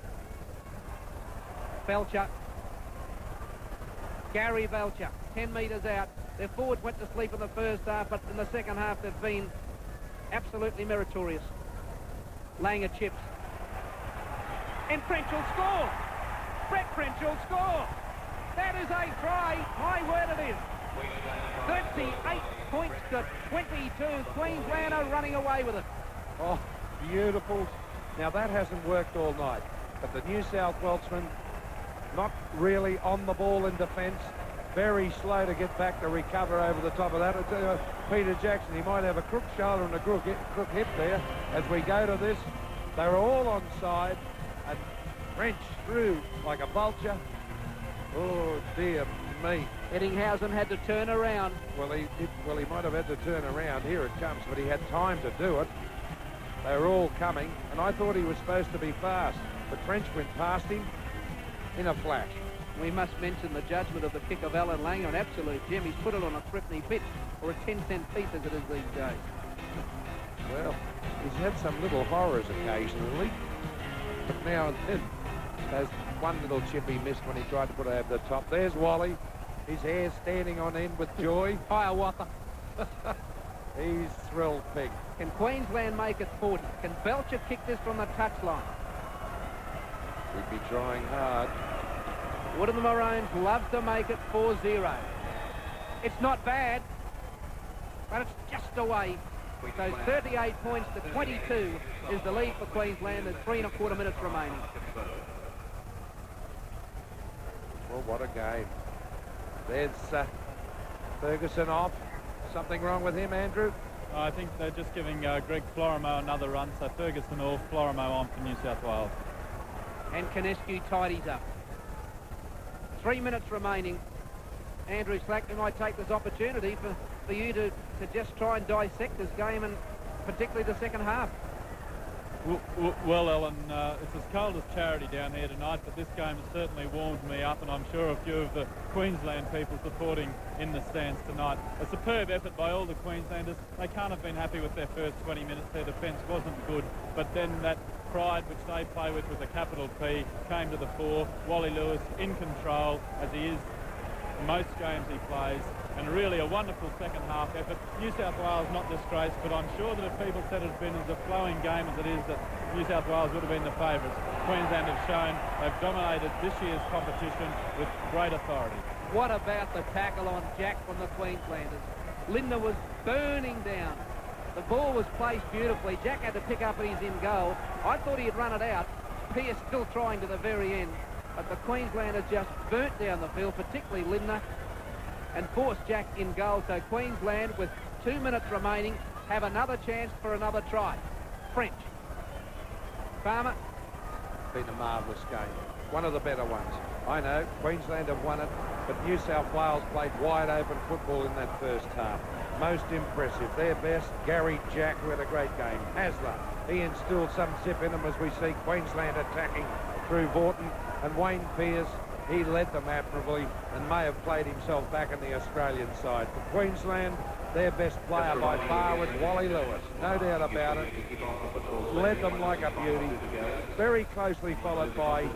Belcher. Gary Belcher, 10 metres out. Their forwards went to sleep in the first half, but in the second half they've been absolutely meritorious. Langer chips. And French will score. Brett French will score. That is a try. My word it is. 38 points to 22. Queensland are running away with it. Oh, beautiful. Now that hasn't worked all night, but the New South Welshman not really on the ball in defence. Very slow to get back to recover over the top of that. Peter Jackson, he might have a crook shoulder and a crook hip there. As we go to this, they were all onside, and French through like a vulture. Oh, dear me. Eddinghausen had to turn around. Well, he might have had to turn around. Here it comes, but he had time to do it. They were all coming, and I thought he was supposed to be fast, but French went past him in a flash. We must mention the judgment of the kick of Alan Langer, an absolute gem. He's put it on a threepenny bit, or a 10-cent piece as it is these days. Well, he's had some little horrors occasionally, but now and then there's one little chip he missed when he tried to put it over the top. There's Wally, his hair standing on end with joy. Hiawatha. He's thrilled pig. Can Queensland make it 40? Can Belcher kick this from the touchline? He'd be trying hard. Wood and the Maroons love to make it 4-0. It's not bad, but it's just away. So 38 points to 22 is the lead for Queensland. There's 3.25 minutes remaining. Well, what a game. There's Ferguson off. Something wrong with him, Andrew? I think they're just giving Greg Florimo another run, so Ferguson off, Florimo on for New South Wales. And Canescu tidies up. 3 minutes remaining. Andrew Slack, you might take this opportunity for you to just try and dissect this game, and particularly the second half. Well, Ellen, it's as cold as charity down here tonight, but this game has certainly warmed me up, and I'm sure a few of the Queensland people supporting in the stands tonight. A superb effort by all the Queenslanders. They can't have been happy with their first 20 minutes. Their defence wasn't good, but then that pride which they play with a capital P came to the fore. Wally Lewis in control, as he is in most games he plays, and really a wonderful second half effort. New South Wales not disgraced, but I'm sure that if people said it had been as a flowing game as it is, that New South Wales would have been the favourites. Queensland have shown they've dominated this year's competition with great authority. What about the tackle on Jack from the Queenslanders? Linda was burning down. The ball was placed beautifully. Jack had to pick up his in goal. I thought he'd run it out. Peard still trying to the very end. But the Queenslanders just burnt down the field, particularly Lindner, and forced Jack in goal. So Queensland, with 2 minutes remaining, have another chance for another try. French. Farmer. Been a marvellous game. One of the better ones. I know, Queensland have won it, but New South Wales played wide open football in that first half. Most impressive. Their best, Gary Jack, who had a great game. Hasler, he instilled some zip in them as we see Queensland attacking through Vorton. And Wayne Pearce, he led them admirably and may have played himself back in the Australian side. For Queensland, their best player by far was Wally Lewis, no doubt about it. Led them like a beauty. Very closely followed by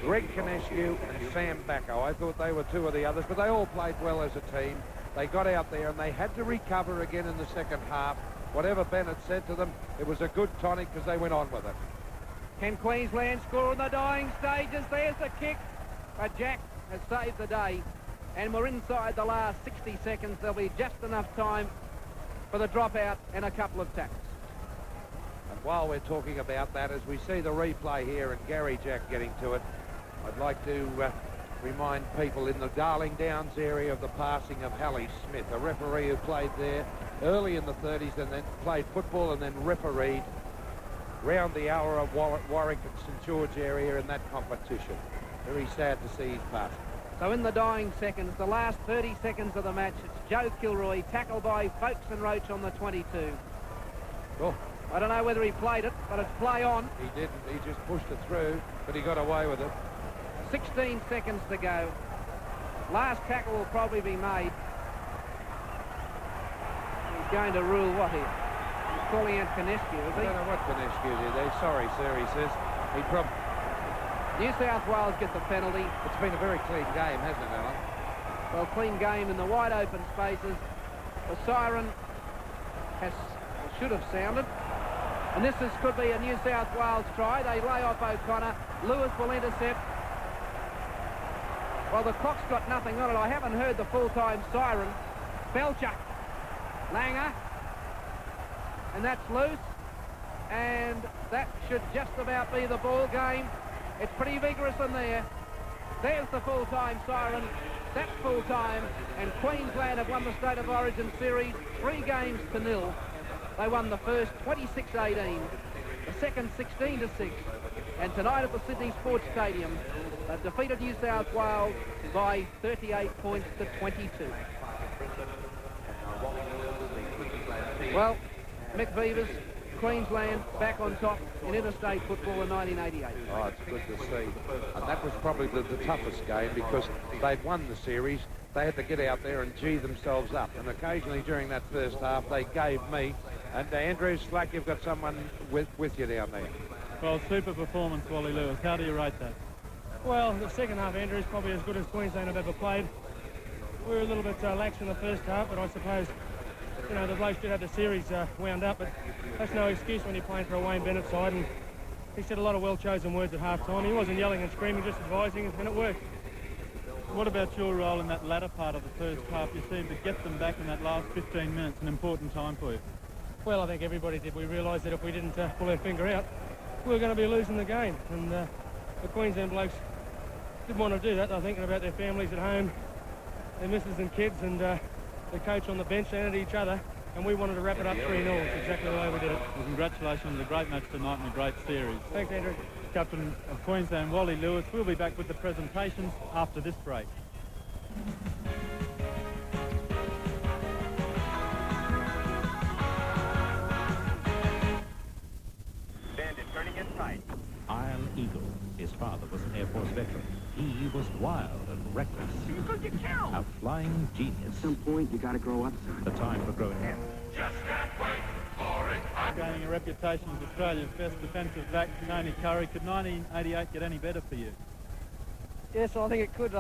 Greg Canescu and Sam Bacco. I thought they were two of the others, but they all played well as a team. They got out there and they had to recover again in the second half. Whatever Bennett said to them, it was a good tonic because they went on with it. Can Queensland score in the dying stages? There's the kick. But Jack has saved the day. And we're inside the last 60 seconds. There'll be just enough time for the dropout and a couple of tackles. And while we're talking about that, as we see the replay here and Gary Jack getting to it, I'd like to remind people in the Darling Downs area of the passing of Hallie Smith, a referee who played there early in the 30s and then played football and then refereed round the hour of Warwick and St George area in that competition. Very sad to see his passing. So in the dying seconds, the last 30 seconds of the match, it's Joe Kilroy, tackled by Folkes and Roach on the 22. Oh. I don't know whether he played it, but it's play on. He didn't. He just pushed it through, but he got away with it. 16 seconds to go. Last tackle will probably be made. He's going to rule what here? He's calling out Canescu, is he? I don't know what Canescu did there. Sorry, sir, he says. He probably... New South Wales get the penalty. It's been a very clean game, hasn't it, Alan? Well, clean game in the wide open spaces. The siren should have sounded. And this could be a New South Wales try. They lay off O'Connor. Lewis will intercept. Well, the clock's got nothing on it. I haven't heard the full-time siren. Belcher. Langer. And that's loose. And that should just about be the ball game. It's pretty vigorous in there. There's the full-time siren. That's full-time. And Queensland have won the State of Origin series 3-0. They won the first 26-18, the second 16-6. And tonight at the Sydney Sports Stadium, they've defeated New South Wales by 38 points to 22. Well, Mick Beavers, Queensland back on top in interstate football in 1988. Oh, it's good to see. And that was probably the toughest game because they'd won the series. They had to get out there and gee themselves up. And occasionally during that first half, they gave me. And Andrew Slack, you've got someone with you down there. Well, super performance, Wally Lewis. How do you rate that? Well, the second half, Andrew, is probably as good as Queensland have ever played. We were a little bit lax in the first half, but I suppose, you know, the blokes did have the series wound up, but that's no excuse when you're playing for a Wayne Bennett side. And he said a lot of well-chosen words at half-time. He wasn't yelling and screaming, just advising, and it worked. What about your role in that latter part of the first half? You seemed to get them back in that last 15 minutes, an important time for you. Well, I think everybody did. We realised that if we didn't pull our finger out, we were going to be losing the game. And the Queensland blokes didn't want to do that. They're thinking about their families at home, their missus and kids, and the coach on the bench and at each other. And we wanted to wrap it up 3-0. It's exactly the way we did it. Well, congratulations on a great match tonight and a great series. Thanks, Andrew. Captain of Queensland, Wally Lewis. We'll be back with the presentations after this break. Bandit father was an Air Force veteran. He was wild and reckless. Because you kill. A flying genius. At some point, you got to grow up, son. The time for growing up. Just can't wait for it. Gaining a reputation as Australia's best defensive back, Tony Curry. Could 1988 get any better for you? Yes, I think it could.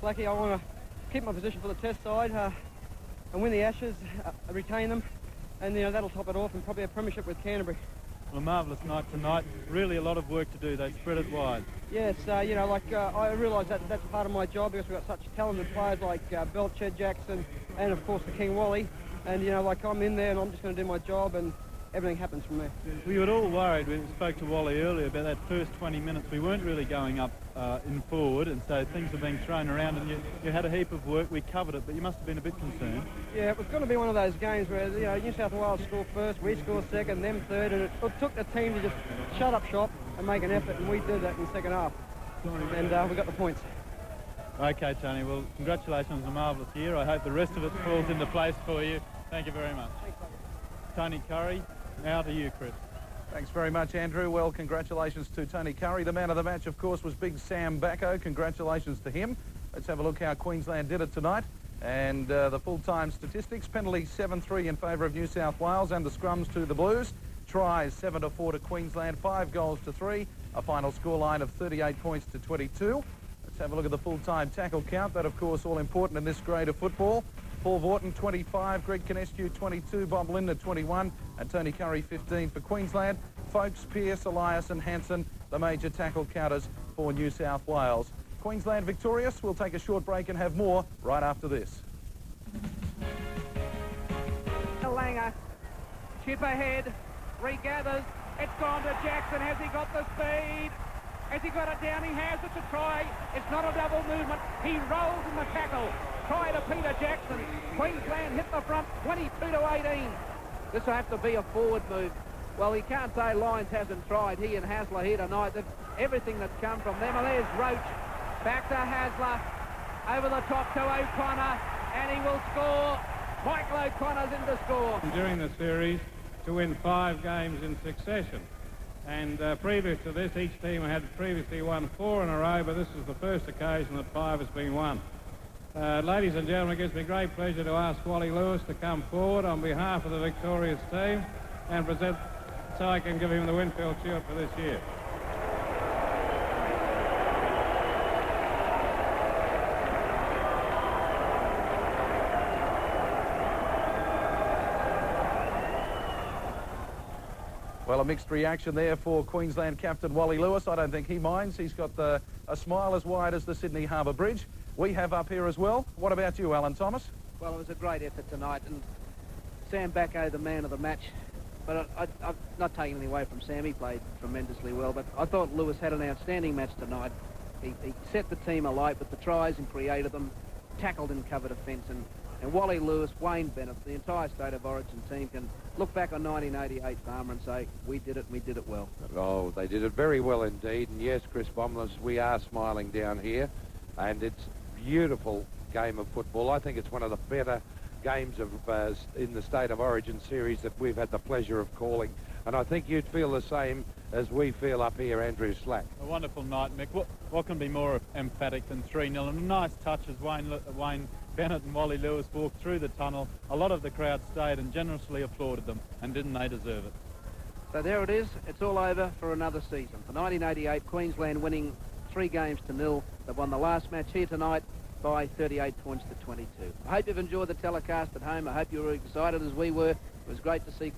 Lucky I want to keep my position for the test side and win the Ashes, retain them, and that'll top it off, and probably a premiership with Canterbury. Well, a marvellous night tonight. Really a lot of work to do. They spread it wide. Yes, I realise that's part of my job because we've got such talented players like Belcher, Jackson, and of course the King Wally. And I'm in there and I'm just going to do my job, and everything happens from there. We were all worried. We spoke to Wally earlier about that first 20 minutes. We weren't really going up in forward, and so things were being thrown around, and you had a heap of work. We covered it, but you must have been a bit concerned. Yeah, it was going to be one of those games where New South Wales scored first, we scored second, them third, and it took the team to just shut up shop and make an effort, and we did that in the second half, and we got the points. Okay, Tony, well, congratulations on a marvellous year. I hope the rest of it falls into place for you. Thank you very much. Thanks, buddy. Tony Curry, now to you, Chris. Thanks very much, Andrew. Well, congratulations to Tony Curry. The man of the match, of course, was big Sam Bacco. Congratulations to him. Let's have a look how Queensland did it tonight. And the full-time statistics: penalty 7-3 in favour of New South Wales, and the scrums to the Blues. Tries 7-4 to Queensland, 5 goals to 3. A final scoreline of 38 points to 22. Let's have a look at the full-time tackle count. That, of course, all important in this grade of football. Paul Vorton, 25, Greg Canescu, 22, Bob Lindner, 21, and Tony Curry, 15 for Queensland. Folkes, Pearce, Elias and Hanson, the major tackle counters for New South Wales. Queensland victorious. We'll take a short break and have more right after this. Langer, chip ahead, regathers, it's gone to Jackson. Has he got the speed? Has he got it down? He has. It's a try. It's not a double movement. He rolls in the tackle. Try to Peter Jackson. Queensland hit the front 22-18. This will have to be a forward move. Well, he can't say Lyons hasn't tried. He and Hasler here tonight. Everything that's come from them. And there's Roach. Back to Hasler. Over the top to O'Connor. And he will score. Michael O'Connor's in to score. During the series to win 5 games in succession. And previous to this, each team had previously won 4 in a row, but this is the first occasion that 5 has been won. Ladies and gentlemen, it gives me great pleasure to ask Wally Lewis to come forward on behalf of the victorious team and present, so I can give him the Winfield Shield for this year. Well, a mixed reaction there for Queensland captain Wally Lewis. I don't think he minds. He's got a smile as wide as the Sydney Harbour Bridge. We have up here as well. What about you, Alan Thomas? Well, it was a great effort tonight, and Sam Bacco, the man of the match. But I'm not taking anything away from Sam. He played tremendously well, but I thought Lewis had an outstanding match tonight. He set the team alight with the tries and created them, tackled and covered defence, and Wally Lewis, Wayne Bennett, the entire State of Origin team can look back on 1988 Farmer and say, we did it, and we did it well. Oh, they did it very well indeed. And yes, Chris Bomless, we are smiling down here. And it's a beautiful game of football. I think it's one of the better games of in the State of Origin series that we've had the pleasure of calling. And I think you'd feel the same as we feel up here, Andrew Slack. A wonderful night, Mick. What can be more emphatic than 3-0? And a nice touch as Wayne Bennett and Wally Lewis walked through the tunnel. A lot of the crowd stayed and generously applauded them, and didn't they deserve it? So there it is. It's all over for another season. For 1988, Queensland winning 3 games to 0. They won the last match here tonight by 38 points to 22. I hope you've enjoyed the telecast at home. I hope you were excited as we were. It was great to see